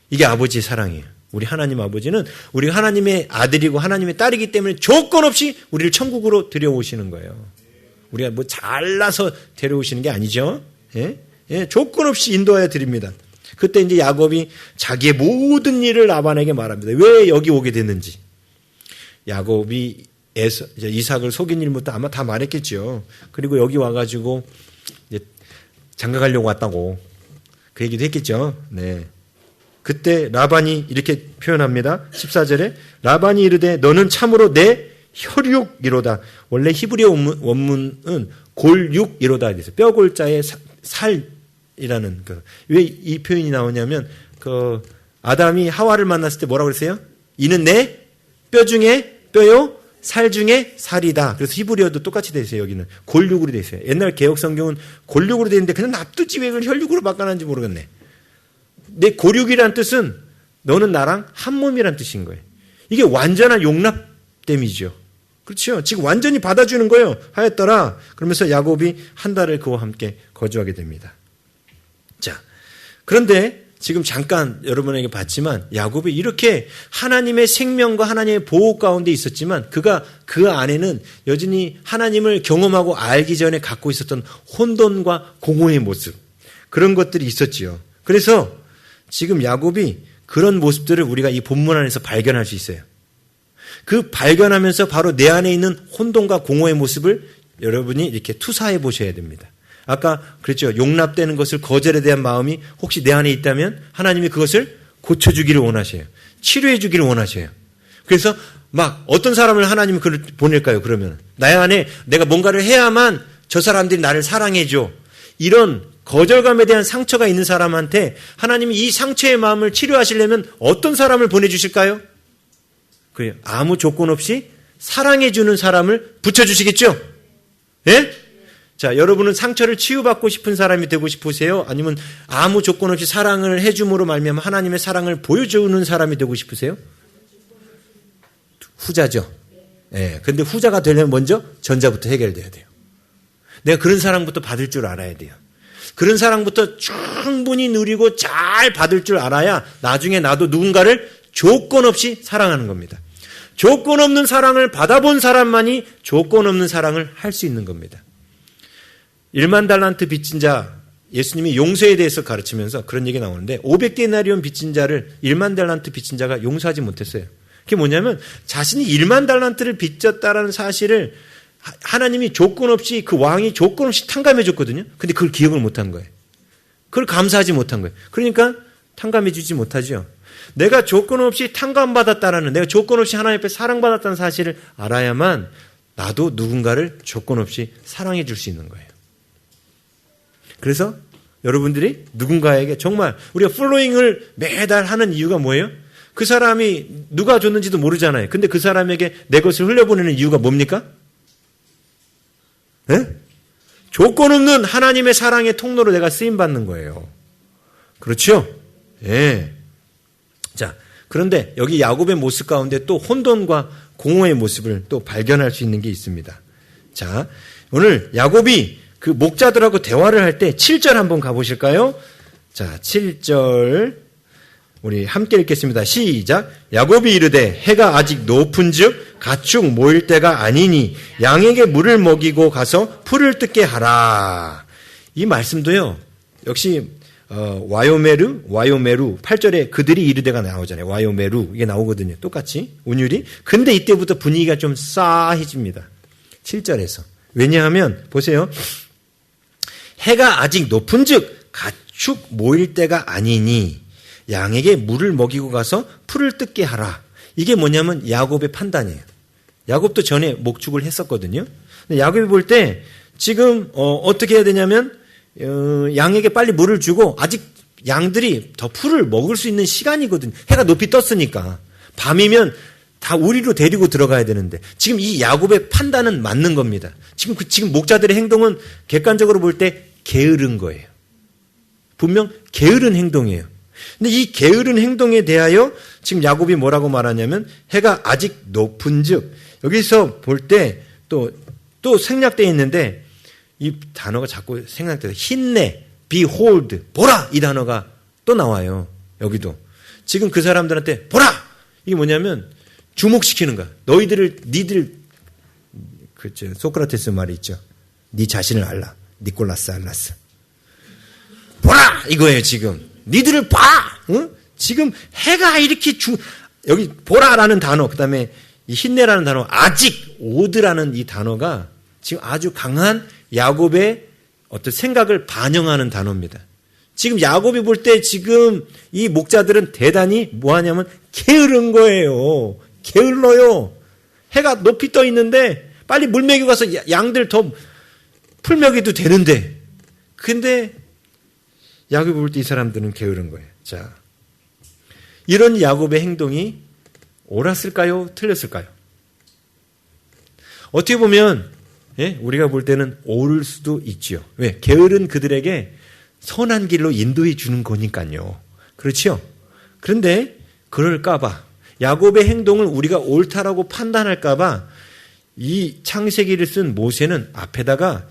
이게 아버지의 사랑이에요. 우리 하나님 아버지는 우리가 하나님의 아들이고 하나님의 딸이기 때문에 조건 없이 우리를 천국으로 데려오시는 거예요. 우리가 뭐 잘나서 데려오시는 게 아니죠. 예? 예, 조건 없이 인도하여 드립니다. 그때 이제 야곱이 자기의 모든 일을 라반에게 말합니다. 왜 여기 오게 됐는지. 야곱이 이삭을 속인 일부터 아마 다 말했겠죠. 그리고 여기 와가지고 이제 장가 가려고 왔다고 그 얘기도 했겠죠. 네. 그때 라반이 이렇게 표현합니다. 14절에 라반이 이르되 너는 참으로 내 혈육이로다. 원래 히브리어 원문은 골육이로다. 그래서 뼈골자의 살이라는 왜 이 표현이 나오냐면 아담이 하와를 만났을 때 뭐라고 그랬어요? 이는 내 뼈 중에 뼈요 살 중에 살이다. 그래서 히브리어도 똑같이 돼 있어요. 여기는 골육으로 돼 있어요. 옛날 개혁 성경은 골육으로 돼 있는데 그냥 납두지 왜 그걸 혈육으로 바꿔놨는지 모르겠네. 내 골육이란 뜻은 너는 나랑 한 몸이란 뜻인 거예요. 이게 완전한 용납됨이죠. 그렇죠. 지금 완전히 받아주는 거예요. 하였더라. 그러면서 야곱이 한 달을 그와 함께 거주하게 됩니다. 자, 그런데 지금 잠깐 여러분에게 봤지만 야곱이 이렇게 하나님의 생명과 하나님의 보호 가운데 있었지만 그가 그 안에는 여전히 하나님을 경험하고 알기 전에 갖고 있었던 혼돈과 공허의 모습 그런 것들이 있었지요. 그래서 지금 야곱이 그런 모습들을 우리가 이 본문 안에서 발견할 수 있어요. 그 발견하면서 바로 내 안에 있는 혼돈과 공허의 모습을 여러분이 이렇게 투사해 보셔야 됩니다. 아까 그랬죠. 용납되는 것을 거절에 대한 마음이 혹시 내 안에 있다면 하나님이 그것을 고쳐주기를 원하셔요. 치료해 주기를 원하셔요. 그래서 막 어떤 사람을 하나님이 보낼까요? 그러면 나의 안에 내가 뭔가를 해야만 저 사람들이 나를 사랑해줘. 이런 거절감에 대한 상처가 있는 사람한테 하나님이 이 상처의 마음을 치료하시려면 어떤 사람을 보내주실까요? 그래요. 아무 조건 없이 사랑해주는 사람을 붙여주시겠죠? 예? 자, 여러분은 상처를 치유받고 싶은 사람이 되고 싶으세요? 아니면 아무 조건 없이 사랑을 해줌으로 말미암아 하나님의 사랑을 보여주는 사람이 되고 싶으세요? 후자죠. 예. 근데 후자가 되려면 먼저 전자부터 해결돼야 돼요. 내가 그런 사랑부터 받을 줄 알아야 돼요. 그런 사랑부터 충분히 누리고 잘 받을 줄 알아야 나중에 나도 누군가를 조건 없이 사랑하는 겁니다. 조건 없는 사랑을 받아본 사람만이 조건 없는 사랑을 할 수 있는 겁니다. 1만 달란트 빚진 자, 예수님이 용서에 대해서 가르치면서 그런 얘기 나오는데 500데나리온 빚진 자를 1만 달란트 빚진 자가 용서하지 못했어요. 그게 뭐냐면 자신이 1만 달란트를 빚졌다라는 사실을 하나님이 조건 없이 그 왕이 조건 없이 탕감해 줬거든요. 근데 그걸 기억을 못한 거예요. 그걸 감사하지 못한 거예요. 그러니까 탕감해 주지 못하죠. 내가 조건 없이 탕감받았다라는, 내가 조건 없이 하나님 앞에 사랑받았다는 사실을 알아야만 나도 누군가를 조건 없이 사랑해 줄 수 있는 거예요. 그래서 여러분들이 누군가에게 정말 우리가 플로잉을 매달 하는 이유가 뭐예요? 그 사람이 누가 줬는지도 모르잖아요. 근데 그 사람에게 내 것을 흘려보내는 이유가 뭡니까? 네? 조건 없는 하나님의 사랑의 통로로 내가 쓰임받는 거예요. 그렇죠? 예. 자, 그런데 여기 야곱의 모습 가운데 또 혼돈과 공허의 모습을 또 발견할 수 있는 게 있습니다. 자, 오늘 야곱이 그 목자들하고 대화를 할 때 7절 한번 가보실까요? 자, 7절 우리 함께 읽겠습니다. 시작. 야곱이 이르되 해가 아직 높은즉 가축 모일 때가 아니니 양에게 물을 먹이고 가서 풀을 뜯게 하라. 이 말씀도요. 역시 와요메루 8절에 그들이 이르되가 나오잖아요. 와요메루 이게 나오거든요. 똑같이 운율이. 근데 이때부터 분위기가 좀 싸해집니다. 7절에서. 왜냐하면 보세요. 해가 아직 높은즉 가축 모일 때가 아니니 양에게 물을 먹이고 가서 풀을 뜯게 하라. 이게 뭐냐면 야곱의 판단이에요. 야곱도 전에 목축을 했었거든요. 근데 야곱이 볼 때 지금 어떻게 해야 되냐면 양에게 빨리 물을 주고 아직 양들이 더 풀을 먹을 수 있는 시간이거든요. 해가 높이 떴으니까. 밤이면 다 우리로 데리고 들어가야 되는데 지금 이 야곱의 판단은 맞는 겁니다. 지금 목자들의 행동은 객관적으로 볼 때 게으른 거예요. 분명 게으른 행동이에요. 근데 이 게으른 행동에 대하여 지금 야곱이 뭐라고 말하냐면 해가 아직 높은즉 여기서 볼 때 또 생략되어 있는데 이 단어가 자꾸 생략돼서 힘내, behold, 보라 이 단어가 또 나와요. 여기도 지금 그 사람들한테 보라 이게 뭐냐면 주목시키는 거야. 니들 그죠 소크라테스 말이 있죠. 네 자신을 알라. 니콜라스 알라스. 보라 이거예요 지금. 니들을 봐. 응? 지금 해가 이렇게 여기 보라라는 단어 그다음에 이 힘내라는 단어 아직 오드라는 이 단어가 지금 아주 강한 야곱의 어떤 생각을 반영하는 단어입니다. 지금 야곱이 볼 때 지금 이 목자들은 대단히 뭐하냐면 게으른 거예요. 게을러요. 해가 높이 떠 있는데 빨리 물 먹이고 가서 양들 더 풀 먹여도 되는데 근데 야곱이 볼 때 이 사람들은 게으른 거예요. 자, 이런 야곱의 행동이 옳았을까요? 틀렸을까요? 어떻게 보면 우리가 볼 때는 옳을 수도 있지요. 왜? 게으른 그들에게 선한 길로 인도해 주는 거니까요. 그렇죠? 그런데 그럴까봐 야곱의 행동을 우리가 옳다라고 판단할까봐 이 창세기를 쓴 모세는 앞에다가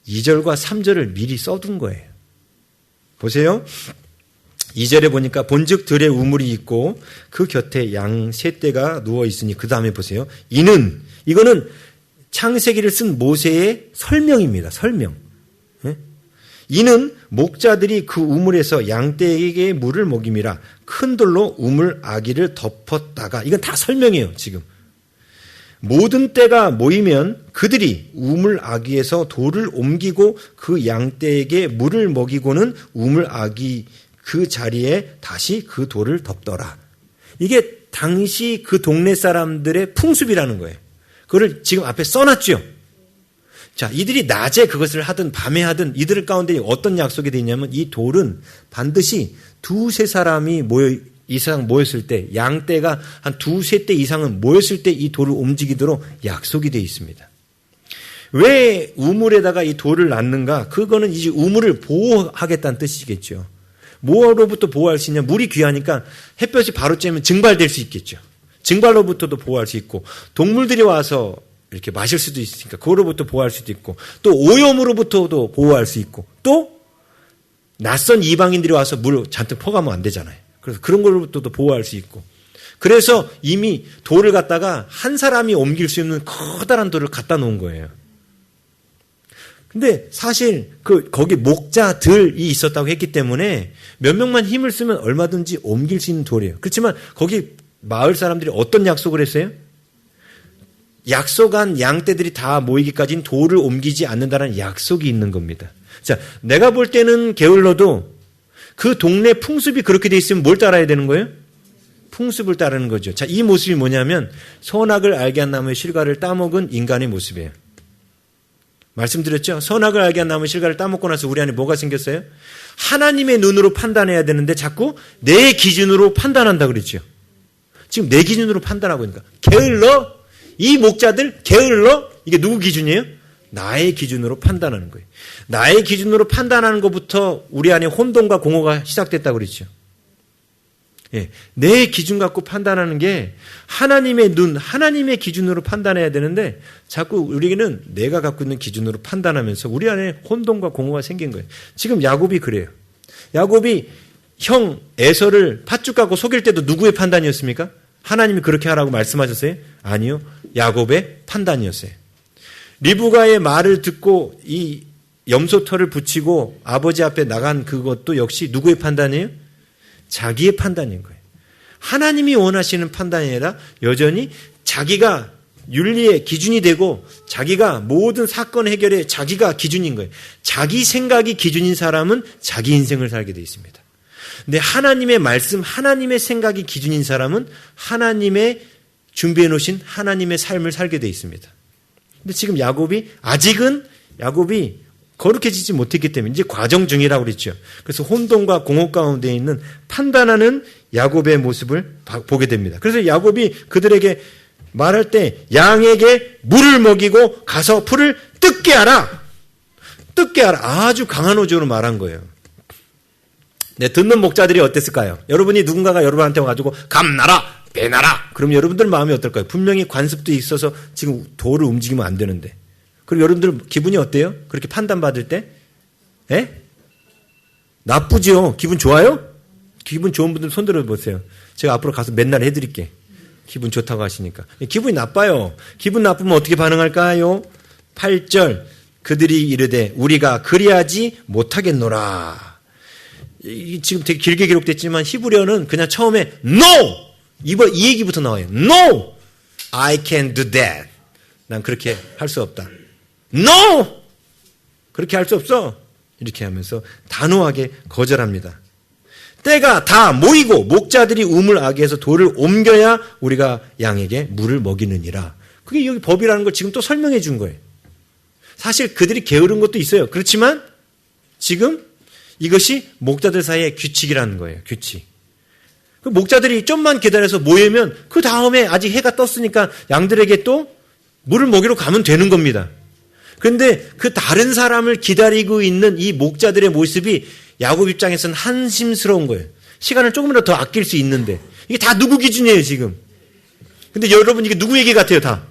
2절과 3절을 미리 써둔 거예요. 보세요. 2절에 보니까 본즉 들에 우물이 있고 그 곁에 양 세 떼가 누워 있으니 그 다음에 보세요. 이거는 창세기를 쓴 모세의 설명입니다. 설명. 이는 목자들이 그 우물에서 양떼에게 물을 먹임이라 큰 돌로 우물 아기를 덮었다가, 이건 다 설명이에요. 지금 모든 떼가 모이면 그들이 우물 아기에서 돌을 옮기고 그 양떼에게 물을 먹이고는 우물 아기 그 자리에 다시 그 돌을 덮더라. 이게 당시 그 동네 사람들의 풍습이라는 거예요. 그걸 지금 앞에 써놨죠. 자, 이들이 낮에 그것을 하든 밤에 하든 이들 가운데 어떤 약속이 돼 있냐면, 이 돌은 반드시 두세 사람이 이상 모였을 때, 양떼가 한 두세 떼 이상은 모였을 때 이 돌을 움직이도록 약속이 돼 있습니다. 왜 우물에다가 이 돌을 놨는가? 그거는 이제 우물을 보호하겠다는 뜻이겠죠. 뭐로부터 보호할 수 있냐? 물이 귀하니까 햇볕이 바로 쬐면 증발될 수 있겠죠. 증발로부터도 보호할 수 있고, 동물들이 와서 이렇게 마실 수도 있으니까 그거로부터 보호할 수도 있고, 또 오염으로부터도 보호할 수 있고, 또 낯선 이방인들이 와서 물 잔뜩 퍼가면 안 되잖아요. 그래서 그런 걸로부터도 보호할 수 있고, 그래서 이미 돌을 갖다가 한 사람이 옮길 수 있는 커다란 돌을 갖다 놓은 거예요. 근데 사실 거기 목자들이 있었다고 했기 때문에 몇 명만 힘을 쓰면 얼마든지 옮길 수 있는 돌이에요. 그렇지만 거기 마을 사람들이 어떤 약속을 했어요? 약속한 양떼들이 다 모이기까지는 돌을 옮기지 않는다는 약속이 있는 겁니다. 자, 내가 볼 때는 게을러도 그 동네 풍습이 그렇게 돼 있으면 뭘 따라야 되는 거예요? 풍습을 따르는 거죠. 자, 이 모습이 뭐냐면 선악을 알게 한 나무의 실과를 따먹은 인간의 모습이에요. 말씀드렸죠? 선악을 알게 한 나무의 실과를 따먹고 나서 우리 안에 뭐가 생겼어요? 하나님의 눈으로 판단해야 되는데 자꾸 내 기준으로 판단한다 그랬죠. 지금 내 기준으로 판단하고 있으니까 게을러? 이 목자들 게을러? 이게 누구 기준이에요? 나의 기준으로 판단하는 거예요. 나의 기준으로 판단하는 것부터 우리 안에 혼돈과 공허가 시작됐다고 그랬죠. 예, 내 기준 갖고 판단하는 게 하나님의 눈, 하나님의 기준으로 판단해야 되는데 자꾸 우리는 내가 갖고 있는 기준으로 판단하면서 우리 안에 혼돈과 공허가 생긴 거예요. 지금 야곱이 그래요. 야곱이 형 에서를 팥죽 갖고 속일 때도 누구의 판단이었습니까? 하나님이 그렇게 하라고 말씀하셨어요? 아니요. 야곱의 판단이었어요. 리브가의 말을 듣고 이 염소털을 붙이고 아버지 앞에 나간 그것도 역시 누구의 판단이에요? 자기의 판단인 거예요. 하나님이 원하시는 판단이 아니라 여전히 자기가 윤리의 기준이 되고 자기가 모든 사건 해결에 자기가 기준인 거예요. 자기 생각이 기준인 사람은 자기 인생을 살게 되어 있습니다. 근데 하나님의 말씀, 하나님의 생각이 기준인 사람은 하나님의 준비해 놓으신 하나님의 삶을 살게 되어 있습니다. 근데 지금 아직은 야곱이 거룩해지지 못했기 때문에 이제 과정 중이라고 그랬죠. 그래서 혼돈과 공허 가운데 있는 판단하는 야곱의 모습을 보게 됩니다. 그래서 야곱이 그들에게 말할 때 양에게 물을 먹이고 가서 풀을 뜯게 하라. 뜯게 하라. 아주 강한 어조로 말한 거예요. 네, 듣는 목자들이 어땠을까요? 여러분이 누군가가 여러분한테 와가지고 감나라, 배나라. 그럼 여러분들 마음이 어떨까요? 분명히 관습도 있어서 지금 돌을 움직이면 안 되는데. 그리고 여러분들 기분이 어때요? 그렇게 판단받을 때? 예? 나쁘죠? 기분 좋아요? 기분 좋은 분들 손 들어보세요. 제가 앞으로 가서 맨날 해드릴게. 기분 좋다고 하시니까. 기분이 나빠요. 기분 나쁘면 어떻게 반응할까요? 8절 그들이 이르되 우리가 그리하지 못하겠노라. 지금 되게 길게 기록됐지만 히브리어는 그냥 처음에 No! 이 얘기부터 나와요. No! I can't do that. 난 그렇게 할 수 없다. No! 그렇게 할 수 없어. 이렇게 하면서 단호하게 거절합니다. 때가 다 모이고 목자들이 우물 아기에서 돌을 옮겨야 우리가 양에게 물을 먹이느니라. 그게 여기 법이라는 걸 지금 또 설명해 준 거예요. 사실 그들이 게으른 것도 있어요. 그렇지만 지금 이것이 목자들 사이의 규칙이라는 거예요. 규칙. 그 목자들이 좀만 기다려서 모이면 그 다음에 아직 해가 떴으니까 양들에게 또 물을 먹이러 가면 되는 겁니다. 그런데 그 다른 사람을 기다리고 있는 이 목자들의 모습이 야곱 입장에서는 한심스러운 거예요. 시간을 조금이라도 더 아낄 수 있는데 이게 다 누구 기준이에요 지금. 근데 여러분 이게 누구 얘기 같아요 다?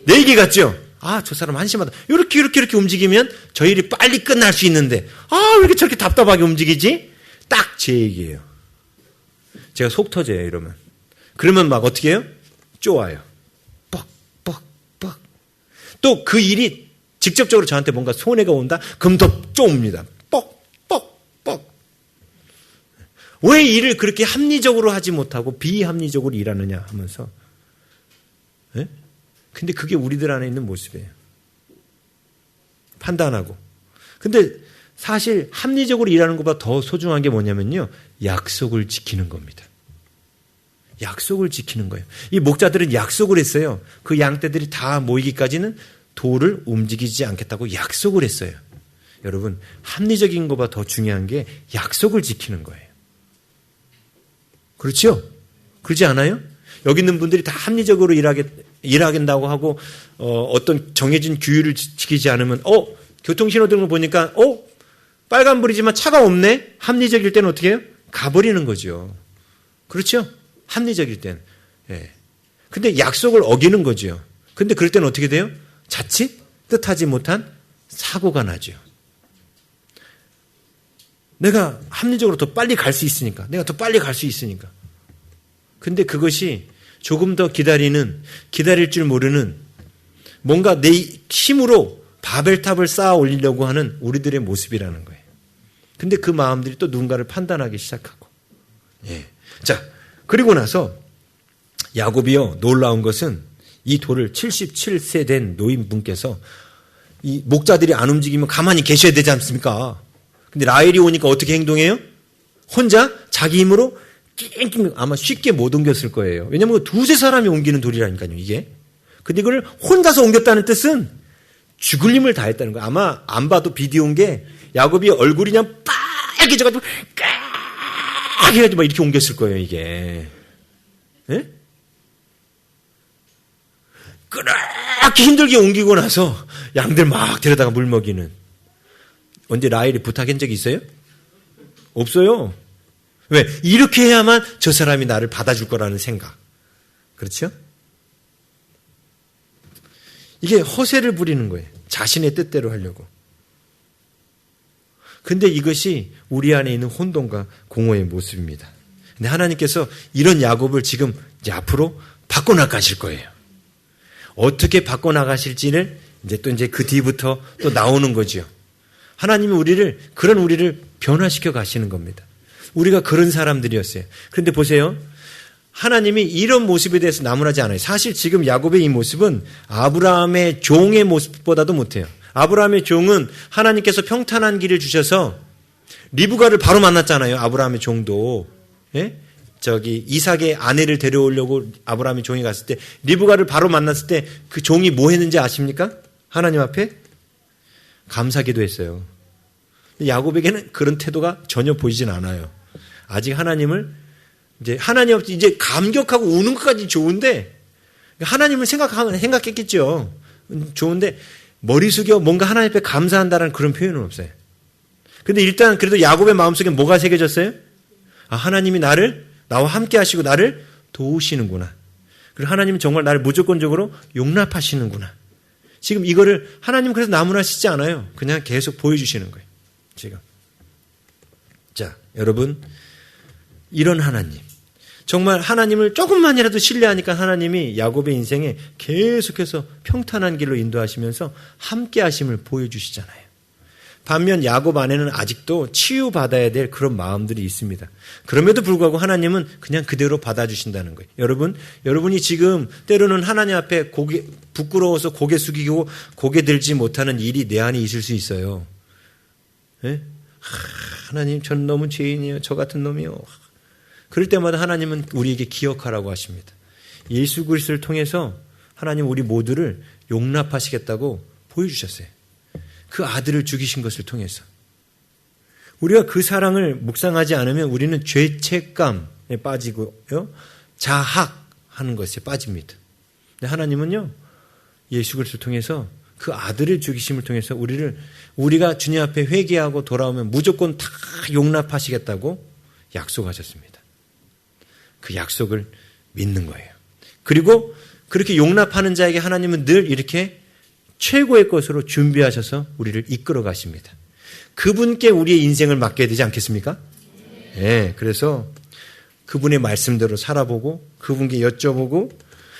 내 얘기 같죠? 아, 저 사람 한심하다. 이렇게 움직이면 저 일이 빨리 끝날 수 있는데 왜 이렇게 저렇게 답답하게 움직이지? 딱 제 얘기예요. 제가 속 터져요 이러면. 그러면 막 어떻게 해요? 쪼아요. 뻑. 또 그 일이 직접적으로 저한테 뭔가 손해가 온다? 그럼 더 쪼옵니다. 뻑. 왜 일을 그렇게 합리적으로 하지 못하고 비합리적으로 일하느냐 하면서. 예? 근데 그게 우리들 안에 있는 모습이에요. 판단하고. 근데 사실 합리적으로 일하는 것보다 더 소중한 게 뭐냐면요. 약속을 지키는 겁니다. 약속을 지키는 거예요. 이 목자들은 약속을 했어요. 그 양떼들이 다 모이기까지는 돌을 움직이지 않겠다고 약속을 했어요. 여러분, 합리적인 것보다 더 중요한 게 약속을 지키는 거예요. 그렇죠? 그렇지 않아요? 여기 있는 분들이 다 합리적으로 일하겠다고 하고 어떤 정해진 규율을 지키지 않으면 교통신호등을 보니까 빨간불이지만 차가 없네? 합리적일 때는 어떻게 해요? 가버리는 거죠. 그렇죠? 합리적일 때는. 예. 근데 약속을 어기는 거죠. 근데 그럴 때는 어떻게 돼요? 자칫 뜻하지 못한 사고가 나죠. 내가 합리적으로 더 빨리 갈 수 있으니까. 내가 더 빨리 갈 수 있으니까. 근데 그것이 조금 더 기다릴 줄 모르는 뭔가 내 힘으로 바벨탑을 쌓아 올리려고 하는 우리들의 모습이라는 거예요. 근데 그 마음들이 또 누군가를 판단하기 시작하고. 예. 자, 그리고 나서 야곱이요, 놀라운 것은 이 돌을 77세 된 노인분께서 이 목자들이 안 움직이면 가만히 계셔야 되지 않습니까? 근데 라헬이 오니까 어떻게 행동해요? 혼자 자기 힘으로 낑낑 아마 쉽게 못 옮겼을 거예요. 왜냐하면 두세 사람이 옮기는 돌이라니까요, 이게. 근데 이걸 혼자서 옮겼다는 뜻은 죽을 힘을 다했다는 거예요. 아마 안 봐도 비디오인 게 야곱이 얼굴이 그냥 빨개져가지고 깍 해가지고 막 이렇게 옮겼을 거예요, 이게. 예? 그렇게 힘들게 옮기고 나서 양들 막 데려다가 물 먹이는. 언제 라헬이 부탁한 적이 있어요? 없어요. 왜? 이렇게 해야만 저 사람이 나를 받아줄 거라는 생각. 그렇죠? 이게 허세를 부리는 거예요. 자신의 뜻대로 하려고. 근데 이것이 우리 안에 있는 혼돈과 공허의 모습입니다. 근데 하나님께서 이런 야곱을 지금 이제 앞으로 바꿔나가실 거예요. 어떻게 바꿔나가실지를 이제 그 뒤부터 또 나오는 거죠. 하나님이 그런 우리를 변화시켜 가시는 겁니다. 우리가 그런 사람들이었어요. 그런데 보세요. 하나님이 이런 모습에 대해서 나무라지 않아요. 사실 지금 야곱의 이 모습은 아브라함의 종의 모습보다도 못해요. 아브라함의 종은 하나님께서 평탄한 길을 주셔서 리브가를 바로 만났잖아요. 아브라함의 종도. 예? 이삭의 아내를 데려오려고 아브라함의 종이 갔을 때 리브가를 바로 만났을 때 그 종이 뭐 했는지 아십니까? 하나님 앞에 감사기도 했어요. 야곱에게는 그런 태도가 전혀 보이진 않아요. 아직 하나님을 하나님 앞에 이제 감격하고 우는 것까지 좋은데 하나님을 생각했겠죠. 좋은데 머리 숙여 뭔가 하나님 앞에 감사한다는 그런 표현은 없어요. 근데 일단 그래도 야곱의 마음속에 뭐가 새겨졌어요? 하나님이 나와 함께 하시고 나를 도우시는구나. 그리고 하나님은 정말 나를 무조건적으로 용납하시는구나. 지금 이거를 하나님 그래서 나무라시지 않아요. 그냥 계속 보여주시는 거예요. 지금. 자, 여러분, 이런 하나님. 정말 하나님을 조금만이라도 신뢰하니까 하나님이 야곱의 인생에 계속해서 평탄한 길로 인도하시면서 함께 하심을 보여주시잖아요. 반면 야곱 안에는 아직도 치유받아야 될 그런 마음들이 있습니다. 그럼에도 불구하고 하나님은 그냥 그대로 받아주신다는 거예요. 여러분이 지금 때로는 하나님 앞에 부끄러워서 고개 숙이고 고개 들지 못하는 일이 내 안에 있을 수 있어요. 네? 하나님, 전 너무 죄인이에요. 저 같은 놈이요. 그럴 때마다 하나님은 우리에게 기억하라고 하십니다. 예수 그리스도를 통해서 하나님 우리 모두를 용납하시겠다고 보여주셨어요. 그 아들을 죽이신 것을 통해서. 우리가 그 사랑을 묵상하지 않으면 우리는 죄책감에 빠지고요. 자학하는 것에 빠집니다. 근데 하나님은요. 예수 그리스도를 통해서 그 아들을 죽이심을 통해서 우리가 주님 앞에 회개하고 돌아오면 무조건 다 용납하시겠다고 약속하셨습니다. 그 약속을 믿는 거예요. 그리고 그렇게 용납하는 자에게 하나님은 늘 이렇게 최고의 것으로 준비하셔서 우리를 이끌어 가십니다. 그분께 우리의 인생을 맡겨야 되지 않겠습니까? 네, 그래서 그분의 말씀대로 살아보고 그분께 여쭤보고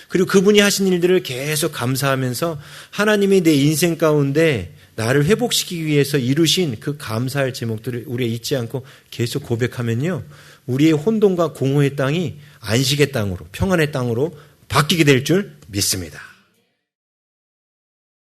그리고 그분이 하신 일들을 계속 감사하면서 하나님이 내 인생 가운데 나를 회복시키기 위해서 이루신 그 감사할 제목들을 우리가 잊지 않고 계속 고백하면요. 우리의 혼돈과 공허의 땅이 안식의 땅으로, 평안의 땅으로 바뀌게 될 줄 믿습니다.